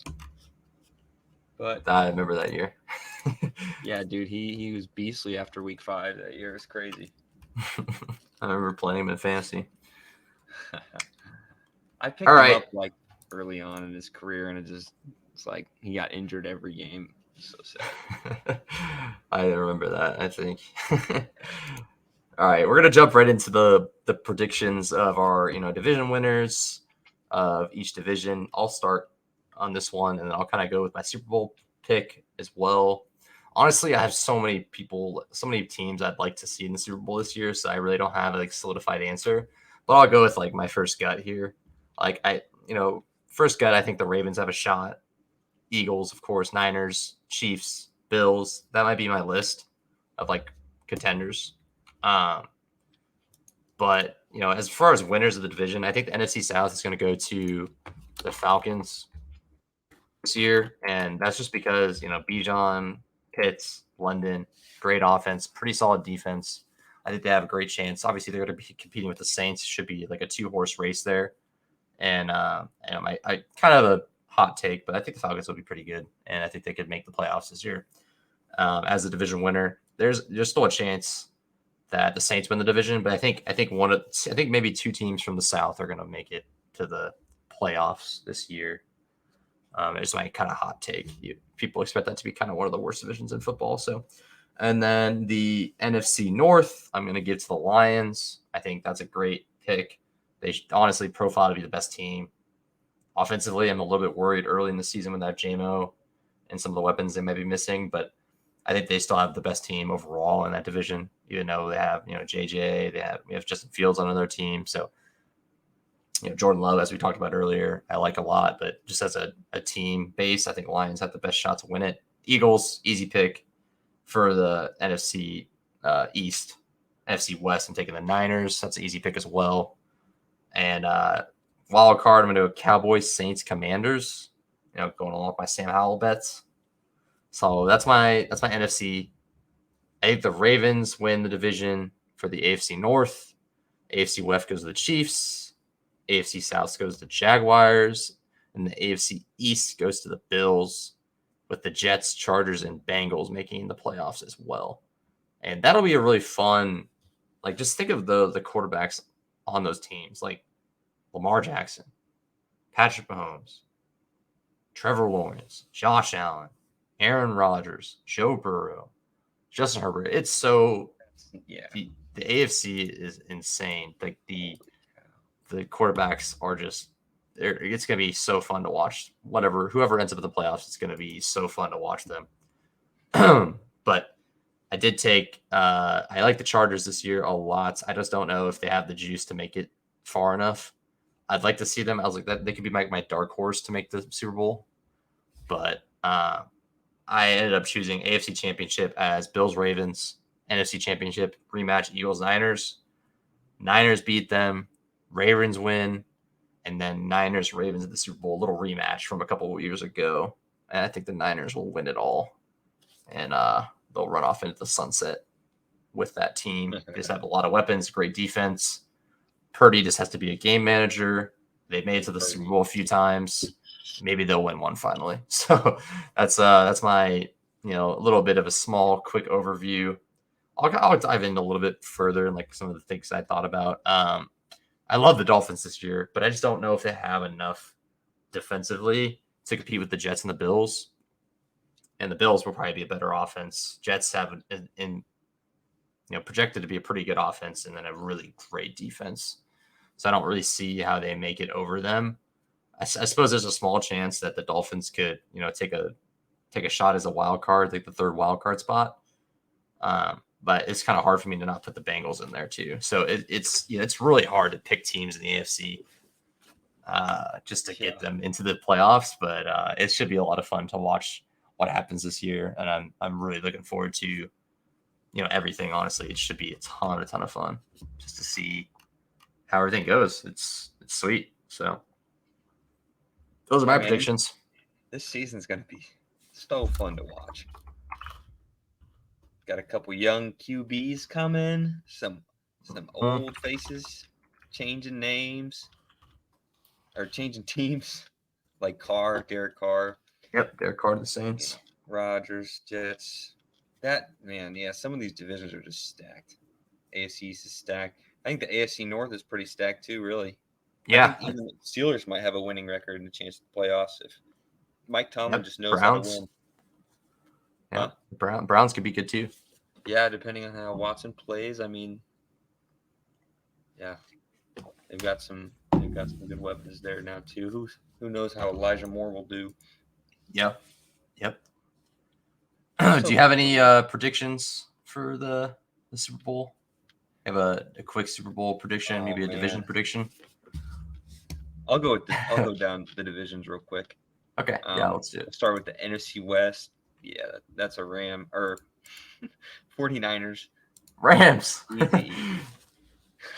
[SPEAKER 2] But
[SPEAKER 1] I remember that year.
[SPEAKER 2] Yeah, dude, he was beastly after week 5 that year. It's crazy.
[SPEAKER 1] I remember playing him in fantasy.
[SPEAKER 2] I picked him up like early on in his career, and it's like he got injured every game. So sad.
[SPEAKER 1] I remember that, I think. All right, we're gonna jump right into the predictions of our division winners of each division. I'll start on this one, and then I'll kind of go with my Super Bowl pick as well. Honestly, I have so many teams I'd like to see in the Super Bowl this year, so I really don't have a solidified answer. But I'll go with like my first gut here. Like first gut, I think the Ravens have a shot. Eagles, of course, Niners, Chiefs, Bills. That might be my list of like contenders. Um, but as far as winners of the division, I think the NFC South is going to go to the Falcons this year, and that's just because Bijan, Pitts, London, great offense, pretty solid defense. I think they have a great chance. Obviously, they're going to be competing with the Saints. Should be like a 2-horse race there. And I kind of a hot take, but I think the Falcons will be pretty good, and I think they could make the playoffs this year. As a division winner, there's still a chance that the Saints win the division, but I think maybe 2 teams from the South are going to make it to the playoffs this year. It's my kind of hot take. People expect that to be kind of one of the worst divisions in football. So, and then the NFC North, I'm going to give to the Lions. I think that's a great pick. They honestly profile to be the best team. Offensively, I'm a little bit worried early in the season without JMO and some of the weapons they might be missing, but I think they still have the best team overall in that division, even though they have, JJ, we have Justin Fields on their team. So, Jordan Love, as we talked about earlier, I like a lot, but just as a team base, I think Lions have the best shot to win it. Eagles, easy pick for the NFC East. NFC West, I'm taking the Niners. That's an easy pick as well. And wild card, I'm going to go Cowboys, Saints, Commanders. Going along with my Sam Howell bets. So that's my NFC. I think the Ravens win the division for the AFC North. AFC West goes to the Chiefs. AFC South goes to the Jaguars. And the AFC East goes to the Bills, with the Jets, Chargers, and Bengals making the playoffs as well. And that'll be a really fun, just think of the quarterbacks on those teams, like Lamar Jackson, Patrick Mahomes, Trevor Lawrence, Josh Allen, Aaron Rodgers, Joe Burrow, Justin Herbert. It's so the AFC is insane. Like the quarterbacks are just it's gonna be so fun to watch. Whoever ends up in the playoffs, it's gonna be so fun to watch them. But I did take I like the Chargers this year a lot. I just don't know if they have the juice to make it far enough. I'd like to see them. I was like, that they could be my dark horse to make the Super Bowl. But I ended up choosing AFC Championship as Bills Ravens, NFC Championship rematch Eagles Niners. Niners beat them, Ravens win, and then Niners Ravens at the Super Bowl, a little rematch from a couple of years ago. And I think the Niners will win it all, and they'll run off into the sunset with that team. They just have a lot of weapons, great defense. Purdy just has to be a game manager. They've made it to the Super Bowl a few times. Maybe they'll win one finally. So that's my little bit of a small, quick overview. I'll dive in a little bit further and like some of the things I thought about. I love the Dolphins this year, but I just don't know if they have enough defensively to compete with the Jets and the Bills. And the Bills will probably be a better offense. Jets have projected to be a pretty good offense and then a really great defense. So I don't really see how they make it over them. I suppose there's a small chance that the Dolphins could, take a shot as a wild card, like the third wild card spot. But it's kind of hard for me to not put the Bengals in there too. So it's really hard to pick teams in the AFC just to get them into the playoffs. But it should be a lot of fun to watch what happens this year, and I'm really looking forward to everything. Honestly, it should be a ton of fun just to see how everything goes. It's sweet. So those are my predictions.
[SPEAKER 2] This season's gonna be so fun to watch. Got a couple young QBs coming, some old faces changing names or changing teams, like Derek Carr.
[SPEAKER 1] Yep, Derek Carr to the Saints.
[SPEAKER 2] Rodgers, Jets. Some of these divisions are just stacked. AFC East is stacked. I think the AFC North is pretty stacked too, really.
[SPEAKER 1] Yeah.
[SPEAKER 2] I think even the Steelers might have a winning record and a chance at the playoffs if Mike Tomlin just knows how to win.
[SPEAKER 1] Yeah, Browns could be good too.
[SPEAKER 2] Yeah, depending on how Watson plays. I mean, yeah, they've got some good weapons there now too. Who knows how Elijah Moore will do?
[SPEAKER 1] Yep. Do you have any predictions for the Super Bowl? Have a quick Super Bowl prediction, maybe a division prediction?
[SPEAKER 2] I'll go down the divisions real quick.
[SPEAKER 1] Okay, yeah, let's do it.
[SPEAKER 2] We'll start with the NFC West. Yeah, that's a 49ers.
[SPEAKER 1] Rams.
[SPEAKER 2] Easy, easy.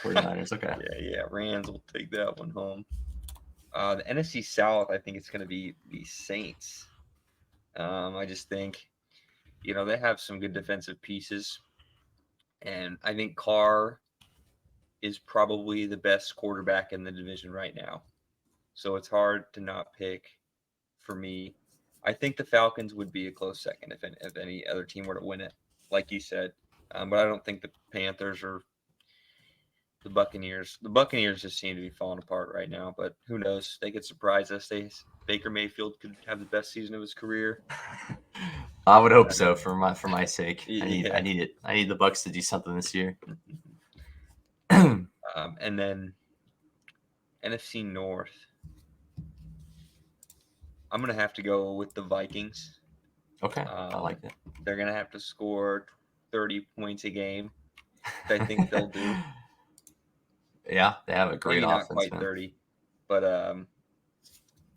[SPEAKER 1] 49ers. Okay.
[SPEAKER 2] Yeah. Rams will take that one home. The NFC South, I think it's going to be the Saints. I just think, they have some good defensive pieces, and I think Carr is probably the best quarterback in the division right now. So it's hard to not pick for me. I think the Falcons would be a close second if any other team were to win it, like you said. But I don't think the Panthers or the Buccaneers. The Buccaneers just seem to be falling apart right now. But who knows? They could surprise us. Baker Mayfield could have the best season of his career.
[SPEAKER 1] I would hope so for my sake. I
[SPEAKER 2] Yeah.
[SPEAKER 1] need it. I need the Bucks to do something this year.
[SPEAKER 2] And then NFC North. I'm gonna have to go with the Vikings.
[SPEAKER 1] Okay, I like it.
[SPEAKER 2] They're gonna have to score 30 points a game. I think they'll do.
[SPEAKER 1] Yeah, they have a great
[SPEAKER 2] Maybe not
[SPEAKER 1] offense,
[SPEAKER 2] quite
[SPEAKER 1] man.
[SPEAKER 2] 30, but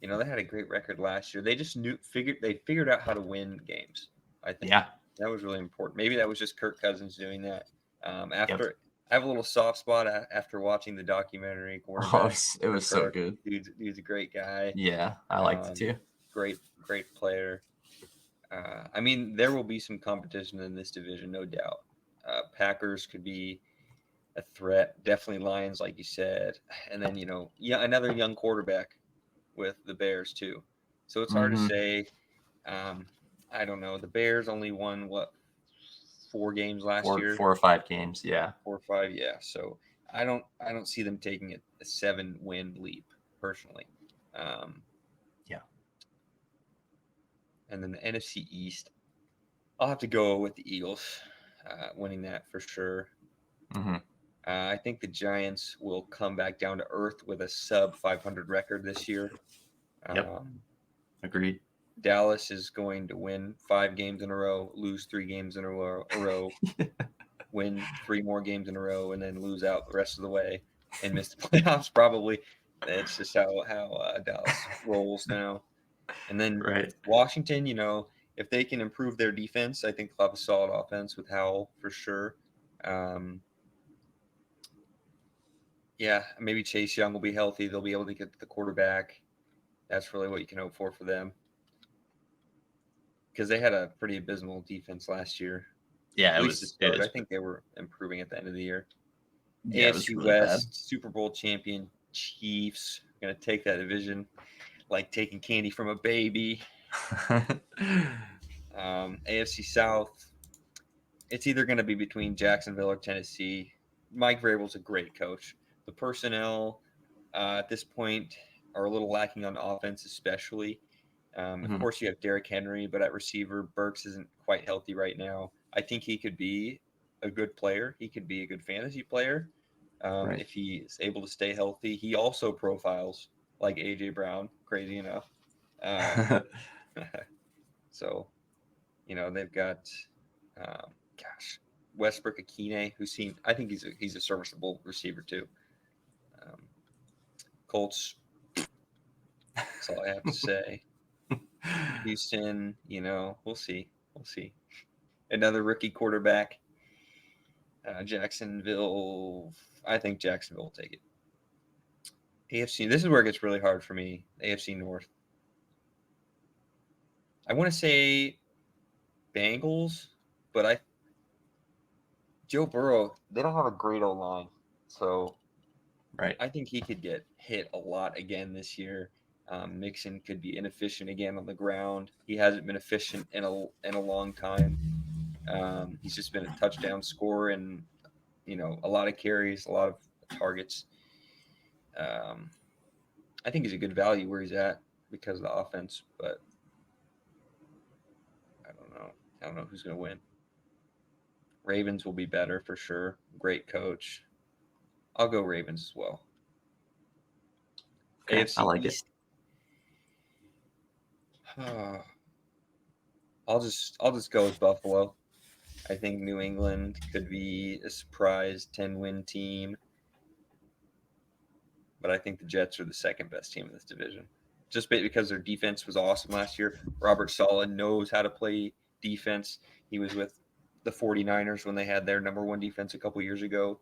[SPEAKER 2] they had a great record last year. They just figured out how to win games. I think
[SPEAKER 1] Yeah.
[SPEAKER 2] that was really important. Maybe that was just Kirk Cousins doing that.
[SPEAKER 1] Yep.
[SPEAKER 2] I have a little soft spot after watching the documentary
[SPEAKER 1] Oh,
[SPEAKER 2] Quarterback.
[SPEAKER 1] it was so
[SPEAKER 2] Kirk.
[SPEAKER 1] good.
[SPEAKER 2] Dude's a great guy.
[SPEAKER 1] Yeah, I liked it too.
[SPEAKER 2] Great player. I mean, there will be some competition in this division, no doubt. Packers could be a threat. Definitely Lions, like you said, and then another young quarterback with the Bears too. So it's hard to say. I don't know. The Bears only won 4 games last year,
[SPEAKER 1] 4 or 5 games. Yeah.
[SPEAKER 2] 4 or 5. Yeah. So I don't see them taking a 7-win leap personally.
[SPEAKER 1] Yeah.
[SPEAKER 2] And then the NFC East, I'll have to go with the Eagles winning that for sure.
[SPEAKER 1] Mm-hmm.
[SPEAKER 2] I think the Giants will come back down to earth with a sub 500 record this year.
[SPEAKER 1] Yep. Agreed.
[SPEAKER 2] Dallas is going to win 5 games in a row, lose 3 games in a row, win 3 more games in a row, and then lose out the rest of the way and miss the playoffs probably. That's just how Dallas rolls now. And then
[SPEAKER 1] Right.
[SPEAKER 2] Washington, if they can improve their defense, I think they'll have a solid offense with Howell for sure. Yeah, maybe Chase Young will be healthy. They'll be able to get the quarterback. That's really what you can hope for them. Because they had a pretty abysmal defense last year.
[SPEAKER 1] Yeah,
[SPEAKER 2] At least to start. I think they were improving at the end of the year.
[SPEAKER 1] Yeah, it was
[SPEAKER 2] AFC
[SPEAKER 1] really
[SPEAKER 2] West,
[SPEAKER 1] bad.
[SPEAKER 2] Super Bowl champion Chiefs are going to take that division like taking candy from a baby. AFC South, it's either going to be between Jacksonville or Tennessee. Mike Vrabel's a great coach. The personnel at this point are a little lacking on offense, especially. Of course, you have Derrick Henry, but at receiver, Burks isn't quite healthy right now. I think he could be a good player. He could be a good fantasy player
[SPEAKER 1] Right.
[SPEAKER 2] if he is able to stay healthy. He also profiles like A.J. Brown, crazy enough. So, they've got, Westbrook Akine, I think he's a serviceable receiver too. Colts, that's all I have to say. Houston, we'll see. Another rookie quarterback. Jacksonville, I think Jacksonville will take it. AFC, this is where it gets really hard for me. AFC North. I want to say Bengals, but Joe Burrow, they don't have a great old line. So
[SPEAKER 1] Right.
[SPEAKER 2] I think he could get hit a lot again this year. Mixon could be inefficient again on the ground. He hasn't been efficient in a long time. He's just been a touchdown scorer and a lot of carries, a lot of targets. I think he's a good value where he's at because of the offense, but I don't know. I don't know who's going to win. Ravens will be better for sure. Great coach. I'll go Ravens as well.
[SPEAKER 1] Okay,
[SPEAKER 2] AFC
[SPEAKER 1] I like
[SPEAKER 2] East. I'll just go with Buffalo. I think New England could be a surprise 10-win team. but I think the Jets are the second best team in this division. Just because their defense was awesome last year. Robert Saleh knows how to play defense. He was with the 49ers when they had their number one defense a couple years ago.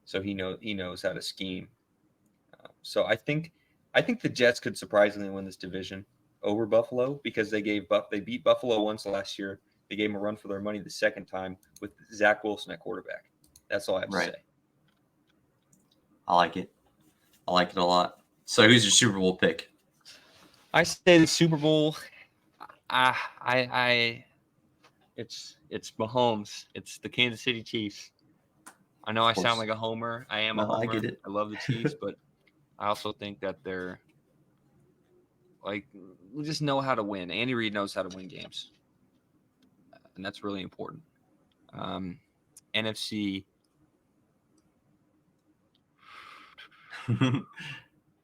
[SPEAKER 2] So he knows how to scheme. So I think the Jets could surprisingly win this division over Buffalo because they beat Buffalo once last year. They gave them a run for their money the second time with Zach Wilson at quarterback. That's all I have to say.
[SPEAKER 1] I like it. I like it a lot. So who's your Super Bowl pick?
[SPEAKER 2] I say the Super Bowl. It's Mahomes. It's the Kansas City Chiefs. I know I sound like a homer. I am a homer.
[SPEAKER 1] I get it.
[SPEAKER 2] I love the Chiefs, but I also think that they're we just know how to win. Andy Reid knows how to win games, and that's really important. NFC.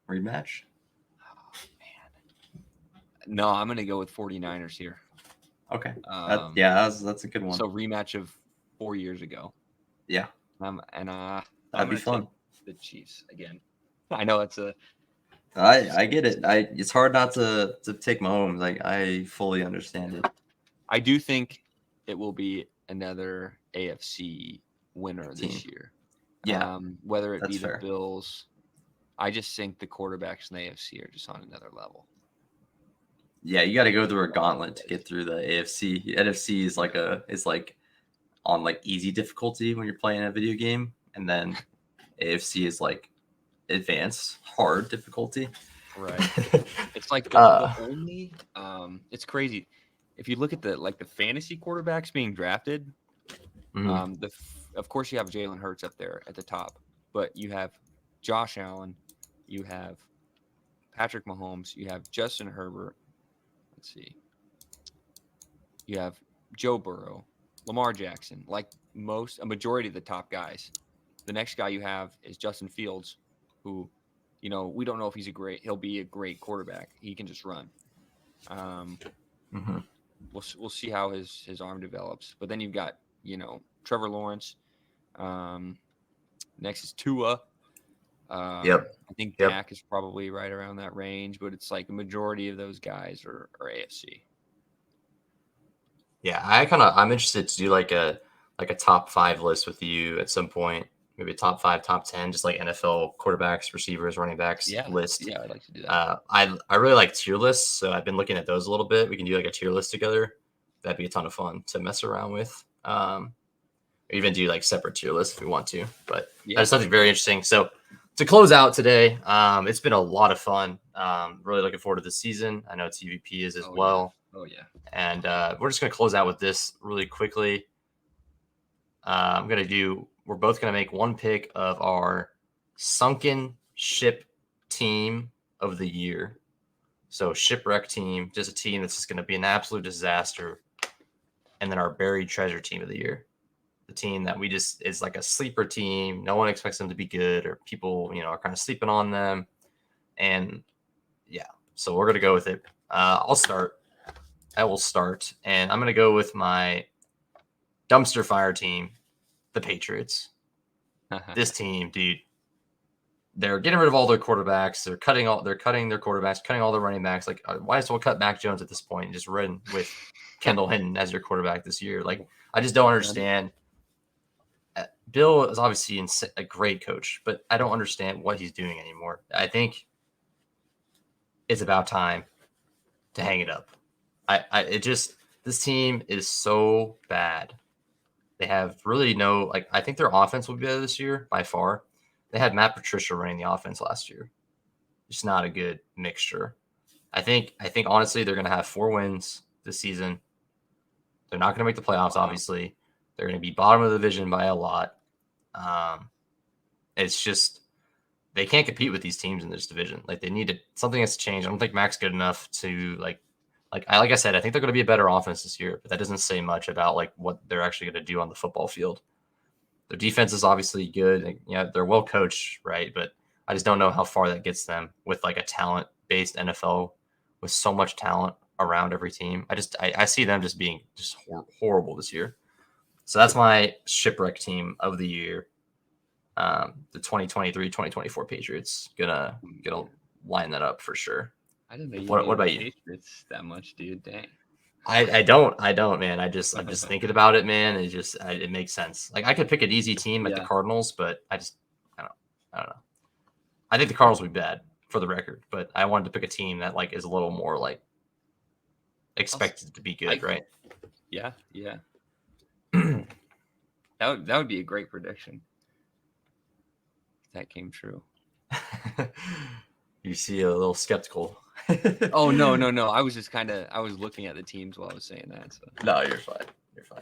[SPEAKER 1] Rematch?
[SPEAKER 2] Oh, man. No, I'm going to go with 49ers here.
[SPEAKER 1] Okay. That's a good one.
[SPEAKER 2] So rematch of 4 years ago.
[SPEAKER 1] Yeah.
[SPEAKER 2] That'd
[SPEAKER 1] be fun.
[SPEAKER 2] The Chiefs again. I know it's a.
[SPEAKER 1] I get it. It's hard not to take Mahomes. I fully understand it.
[SPEAKER 2] I do think it will be another AFC winner this year.
[SPEAKER 1] Yeah.
[SPEAKER 2] Whether it be
[SPEAKER 1] fair.
[SPEAKER 2] the Bills, I just think the quarterbacks in the AFC are just on another level.
[SPEAKER 1] Yeah, you got to go through a gauntlet to get through the AFC. NFC is like on like easy difficulty when you're playing a video game, and then AFC is like advanced hard difficulty.
[SPEAKER 2] Right. It's like the only it's crazy. If you look at the fantasy quarterbacks being drafted, of course you have Jalen Hurts up there at the top, but you have Josh Allen, you have Patrick Mahomes, you have Justin Herbert. Let's see. You have Joe Burrow, Lamar Jackson, a majority of the top guys. The next guy you have is Justin Fields, who, we don't know if he'll be a great quarterback. He can just run. We'll see how his arm develops. But then you've got, Trevor Lawrence. Next is Tua. I think Dak is probably right around that range, but it's like the majority of those guys are AFC.
[SPEAKER 1] Yeah, I'm interested to do like a top 5 list with you at some point. Maybe a top 5, top 10, just like NFL quarterbacks, receivers, running backs list.
[SPEAKER 2] Yeah, I'd like to do that.
[SPEAKER 1] I really like tier lists, so I've been looking at those a little bit. We can do like a tier list together. That'd be a ton of fun to mess around with. Even do like separate tier lists if we want to. But that's something very interesting. So to close out today, it's been a lot of fun. Really looking forward to this season. I know TVP is as well.
[SPEAKER 2] Yeah. Oh yeah.
[SPEAKER 1] And we're just gonna close out with this really quickly. We're both gonna make one pick of our sunken ship team of the year. So shipwreck team, just a team that's just gonna be an absolute disaster. And then our buried treasure team of the year. The team that is like a sleeper team. No one expects them to be good, or people, are kind of sleeping on them. And yeah, so we're going to go with it. I will start, and I'm going to go with my dumpster fire team, the Patriots. This team, dude, they're getting rid of all their quarterbacks. They're cutting their quarterbacks, cutting all their running backs. Like, why as well cut Mac Jones at this point and just run with Kendall Hinton as your quarterback this year? Like, I just don't understand. Bill is obviously a great coach, but I don't understand what he's doing anymore. I think it's about time to hang it up. This team is so bad. They have really I think their offense will be better this year by far. They had Matt Patricia running the offense last year. It's not a good mixture. I think honestly they're going to have 4 wins this season. They're not going to make the playoffs, obviously. They're going to be bottom of the division by a lot. It's just they can't compete with these teams in this division. Like, they need something has to change. I don't think Mac's good enough to like I said, I think they're going to be a better offense this year, but that doesn't say much about like what they're actually going to do on the football field. Their defense is obviously good. They're well coached, right? But I just don't know how far that gets them with like a talent-based NFL with so much talent around every team. I see them just being just horrible this year. So that's my shipwreck team of the year. the 2023-2024 Patriots gonna line that up for sure.
[SPEAKER 2] I didn't know you
[SPEAKER 1] What
[SPEAKER 2] hated
[SPEAKER 1] about
[SPEAKER 2] the
[SPEAKER 1] you?
[SPEAKER 2] Patriots that much, dude. Dang.
[SPEAKER 1] I don't, man. I'm just thinking about it, man. It makes sense. Like I could pick an easy team like the
[SPEAKER 2] Yeah.
[SPEAKER 1] Cardinals, but I don't know. I think the Cardinals will be bad for the record, but I wanted to pick a team that like is a little more like expected to be good, right?
[SPEAKER 2] Yeah. That would be a great prediction. If that came true.
[SPEAKER 1] You see a little skeptical.
[SPEAKER 2] Oh no. I was just I was looking at the teams while I was saying that. So.
[SPEAKER 1] No, you're fine. You're fine.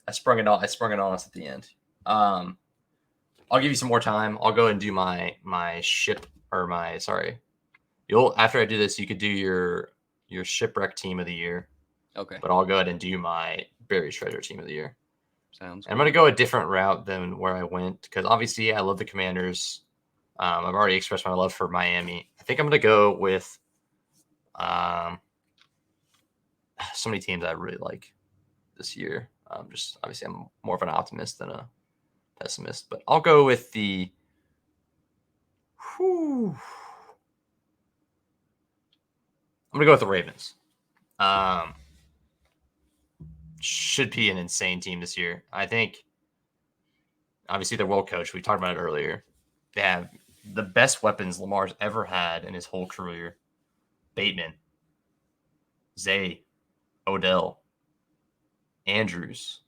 [SPEAKER 1] I sprung it on us at the end. I'll give you some more time. I'll go and do my ship or my sorry. You'll after I do this, you could do your shipwreck team of the year.
[SPEAKER 2] Okay.
[SPEAKER 1] But I'll go ahead and do my buried treasure team of the year.
[SPEAKER 2] Sounds.
[SPEAKER 1] And I'm gonna go a different route than where I went because obviously I love the Commanders. I've already expressed my love for Miami. I think I'm gonna go with so many teams I really like this year. Just obviously I'm more of an optimist than a pessimist, but I'll go with the. Whew, I'm gonna go with the Ravens. Should be an insane team this year. I think. Obviously, they're well coached. We talked about it earlier. They have the best weapons Lamar's ever had in his whole career. Bateman, Zay, Odell, Andrews,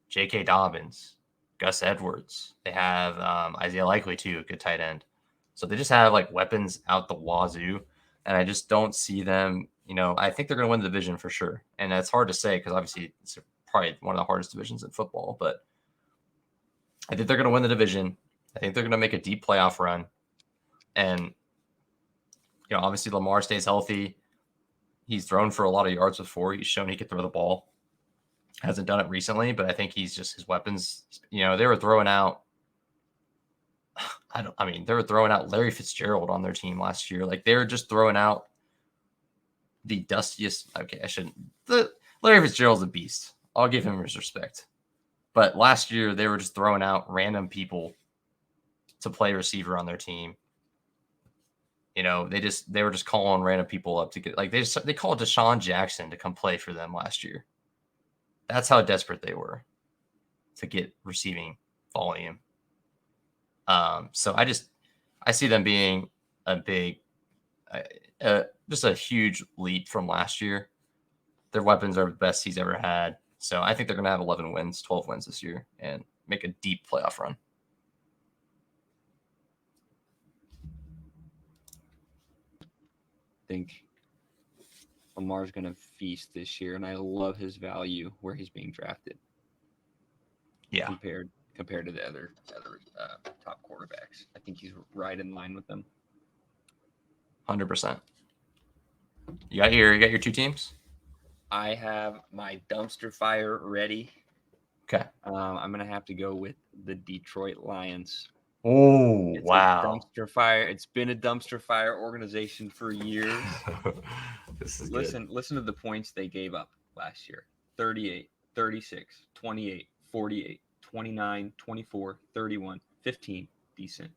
[SPEAKER 1] J.K. Dobbins, Gus Edwards. They have Isaiah Likely too, a good tight end. So they just have like weapons out the wazoo, and I just don't see them. I think they're going to win the division for sure, and that's hard to say because obviously it's probably one of the hardest divisions in football. But I think they're going to win the division. I think they're going to make a deep playoff run, and obviously Lamar stays healthy. He's thrown for a lot of yards before. He's shown he could throw the ball. Hasn't done it recently, but I think he's just his weapons. They were throwing out. They were throwing out Larry Fitzgerald on their team last year. Like they were just throwing out the dustiest. Okay, I shouldn't. Larry Fitzgerald's a beast. I'll give him his respect. But last year they were just throwing out random people to play receiver on their team. They were just calling random people up to get like they called Deshaun Jackson to come play for them last year. That's how desperate they were to get receiving volume. So I see them being a big, just a huge leap from last year. Their weapons are the best he's ever had. So I think they're going to have 11 wins, 12 wins this year, and make a deep playoff run.
[SPEAKER 2] I think Lamar's going to feast this year, and I love his value where he's being drafted.
[SPEAKER 1] Yeah,
[SPEAKER 2] compared to the other top quarterbacks, I think he's right in line with them.
[SPEAKER 1] 100%. You got your two teams.
[SPEAKER 2] I have my dumpster fire ready.
[SPEAKER 1] Okay.
[SPEAKER 2] I'm gonna have to go with the Detroit Lions.
[SPEAKER 1] Oh,
[SPEAKER 2] It's
[SPEAKER 1] wow.
[SPEAKER 2] a dumpster fire. It's been a dumpster fire organization for years.
[SPEAKER 1] This is
[SPEAKER 2] listen to the points they gave up last year. 38, 36, 28, 48, 29, 24, 31, 15, decent.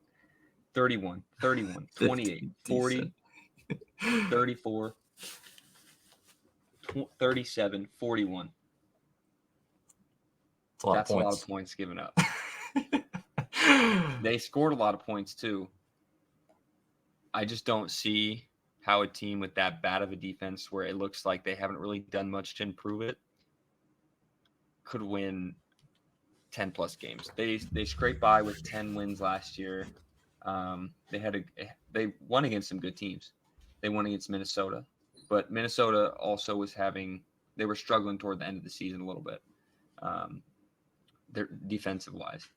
[SPEAKER 2] 31, 31, 28, 40, 34, 37, 41. That's a lot of points given up. They scored a lot of points too. I just don't see how a team with that bad of a defense, where it looks like they haven't really done much to improve it, could win 10 plus games. They scraped by with 10 wins last year. They won against some good teams. They won against Minnesota, but Minnesota also they were struggling toward the end of the season a little bit. They're defensive wise.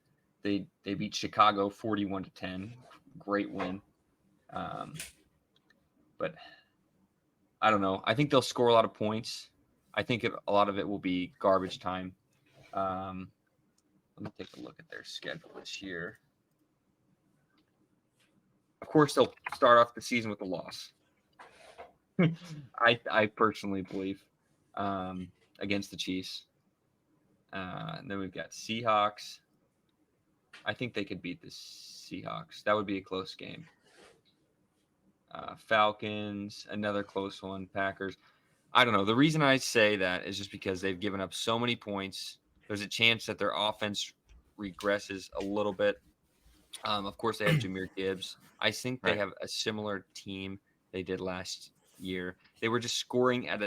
[SPEAKER 2] They beat Chicago 41-10. Great win. But I don't know. I think they'll score a lot of points. I think a lot of it will be garbage time. Let me take a look at their schedule this year. Of course, they'll start off the season with a loss. I personally believe against the Chiefs. And then we've got Seahawks, I think they could beat the Seahawks. That would be a close game. Falcons, another close one. Packers. I don't know. The reason I say that is just because they've given up so many points. There's a chance that their offense regresses a little bit. Of course, they have Jameer Gibbs. I think they
[SPEAKER 1] Right.
[SPEAKER 2] have a similar team they did last year. They were just scoring at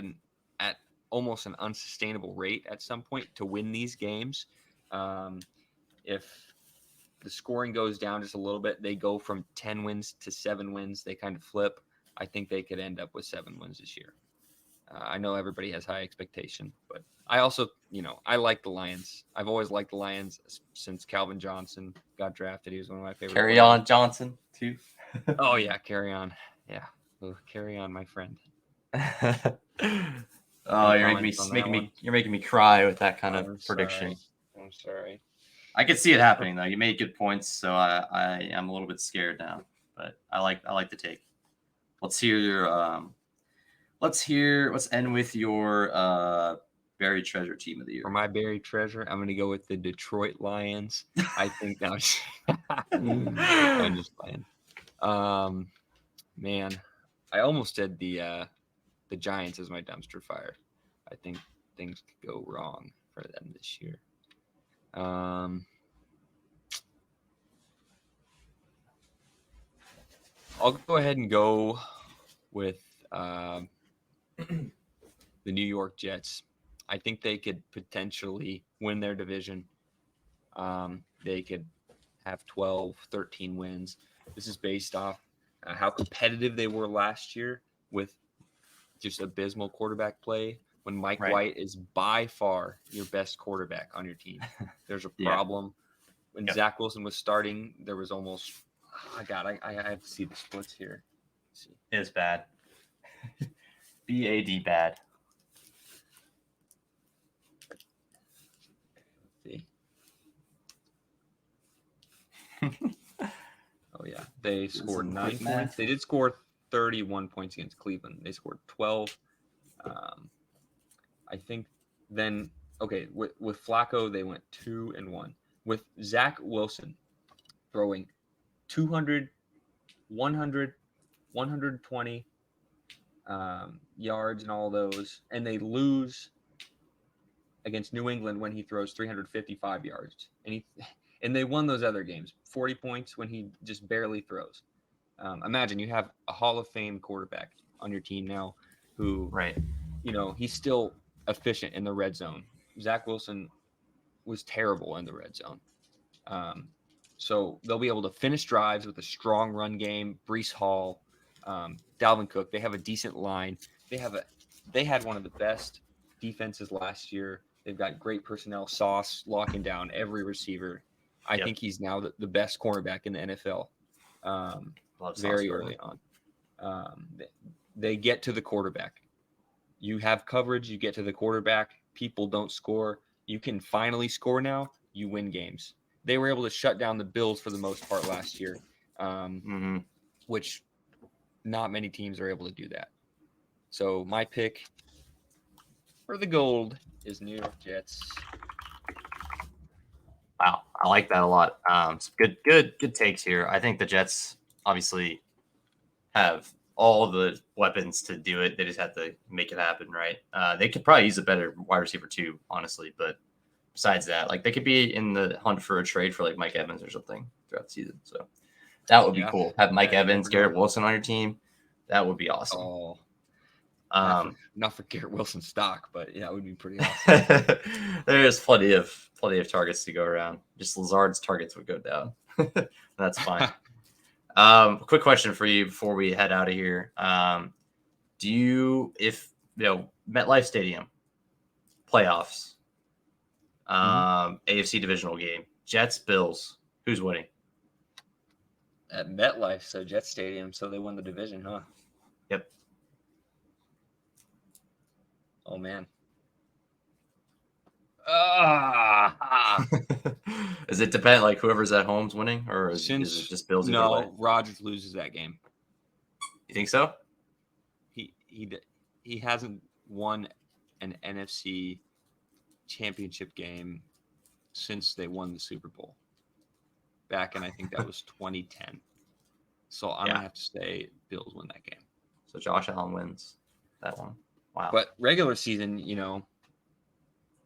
[SPEAKER 2] almost an unsustainable rate at some point to win these games. If the scoring goes down just a little bit, they go from 10 wins to 7 wins. They kind of flip. I think they could end up with 7 wins this year. I know everybody has high expectation, but I also, I like the Lions. I've always liked the Lions since Calvin Johnson got drafted. He was one of my favorite
[SPEAKER 1] Carry
[SPEAKER 2] players.
[SPEAKER 1] on Johnson too.
[SPEAKER 2] Oh yeah, carry on. Yeah, carry on, my friend.
[SPEAKER 1] Oh,
[SPEAKER 2] Any
[SPEAKER 1] you're
[SPEAKER 2] comments on that one?
[SPEAKER 1] making me cry with that kind of
[SPEAKER 2] I'm
[SPEAKER 1] prediction.
[SPEAKER 2] sorry. I'm sorry.
[SPEAKER 1] I could see it happening though. You made good points, so I am a little bit scared now. But I like the take. Let's hear your let's end with your buried treasure team of the
[SPEAKER 2] For
[SPEAKER 1] year.
[SPEAKER 2] my buried treasure, I'm going to go with the Detroit Lions. I think now I'm just playing. Man, I almost said the Giants as my dumpster fire. I think things could go wrong for them this year. I'll go ahead and go with the New York Jets. I think they could potentially win their division. They could have 12, 13 wins. This is based off how competitive they were last year with just abysmal quarterback play. When Mike White is by far your best quarterback on your team, there's a problem. When Zach Wilson was starting, there was almost, I have to see the splits here.
[SPEAKER 1] It is bad. BAD bad.
[SPEAKER 2] See. Oh yeah, they scored 9 points. They did score 31 points against Cleveland. They scored 12. I think then with Flacco they went 2-1. With Zach Wilson throwing 200, 100, 120 yards and all those, and they lose against New England when he throws 355 yards, and they won those other games 40 points when he just barely throws. Imagine you have a Hall of Fame quarterback on your team now who, he's still efficient in the red zone. Zach Wilson was terrible in the red zone. So they'll be able to finish drives with a strong run game. Breece Hall, Dalvin Cook, they have a decent line. They had one of the best defenses last year. They've got great personnel, Sauce locking down every receiver. I think he's now the best cornerback in the NFL. Very early on. They get to the quarterback. You have coverage, you get to the quarterback. People don't score. You can finally score now. You win games. They were able to shut down the Bills for the most part last year, which not many teams are able to do that. So my pick for the gold is New York Jets.
[SPEAKER 1] Wow, I like that a lot. Some good takes here. I think the Jets obviously have all the weapons to do it. They just have to make it happen, right? They could probably use a better wide receiver too, honestly. But besides that, like they could be in the hunt for a trade for like Mike Evans or something throughout the season. So that would be cool. Have Mike Evans, Garrett Wilson on your team. That would be awesome.
[SPEAKER 2] Oh, not for Garrett Wilson's stock, but yeah, it would be pretty awesome.
[SPEAKER 1] There's plenty of targets to go around. Just Lazard's targets would go down. That's fine. Quick question for you before we head out of here. Do you, if MetLife Stadium playoffs, AFC divisional game, Jets Bills, who's winning?
[SPEAKER 2] At MetLife, so Jets Stadium, so they won the division, huh?
[SPEAKER 1] Yep.
[SPEAKER 2] Oh man.
[SPEAKER 1] Does it depend, like whoever's at home's winning, or is it just Bills either way?
[SPEAKER 2] No, Rodgers loses that game.
[SPEAKER 1] You think so?
[SPEAKER 2] He hasn't won an NFC championship game since they won the Super Bowl. back in, I think that was 2010. So I'm gonna have to say Bills win that game.
[SPEAKER 1] So Josh Allen wins that one. Wow.
[SPEAKER 2] But regular season,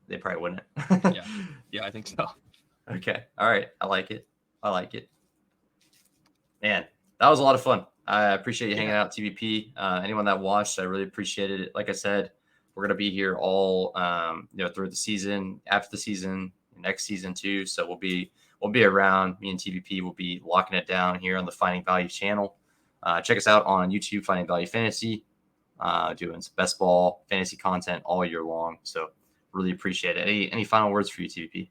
[SPEAKER 1] they probably wouldn't.
[SPEAKER 2] yeah, I think so.
[SPEAKER 1] Okay. All right. I like it. Man, that was a lot of fun. I appreciate you hanging out, TVP. Anyone that watched, I really appreciated it. Like I said, we're gonna be here all through the season, after the season, next season too. So we'll be around. Me and TVP will be locking it down here on the Finding Value channel. Check us out on YouTube, Finding Value Fantasy, doing some best ball fantasy content all year long. So really appreciate it. Any final words for you, TVP?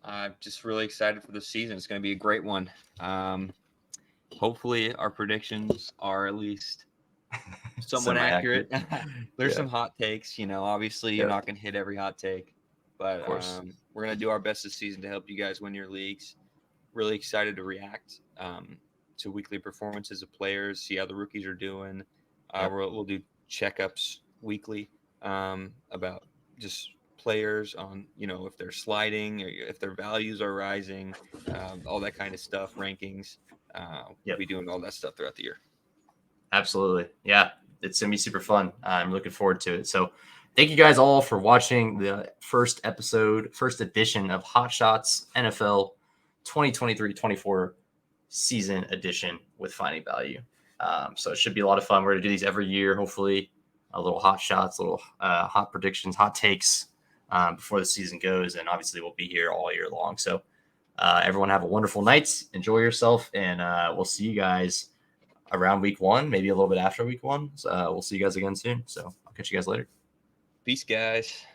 [SPEAKER 2] I'm just really excited for the season. It's going to be a great one. Hopefully, our predictions are at least somewhat accurate. There's some hot takes. Obviously, you're not going to hit every hot take, but we're going to do our best this season to help you guys win your leagues. Really excited to react to weekly performances of players, see how the rookies are doing. We'll do checkups weekly about just players on if they're sliding or if their values are rising, all that kind of stuff, rankings. We'll be doing all that stuff throughout the year.
[SPEAKER 1] Absolutely. Yeah, it's gonna be super fun. I'm looking forward to it. So thank you guys all for watching the first edition of Hot Shots NFL 2023-24 season edition with Finding Value. So it should be a lot of fun. We're gonna do these every year, hopefully. A little hot shots, little hot predictions, hot takes before the season goes, and obviously we'll be here all year long. So everyone have a wonderful night, enjoy yourself, and we'll see you guys around week 1, maybe a little bit after week 1. So we'll see you guys again soon. So I'll catch you guys later.
[SPEAKER 2] Peace, guys.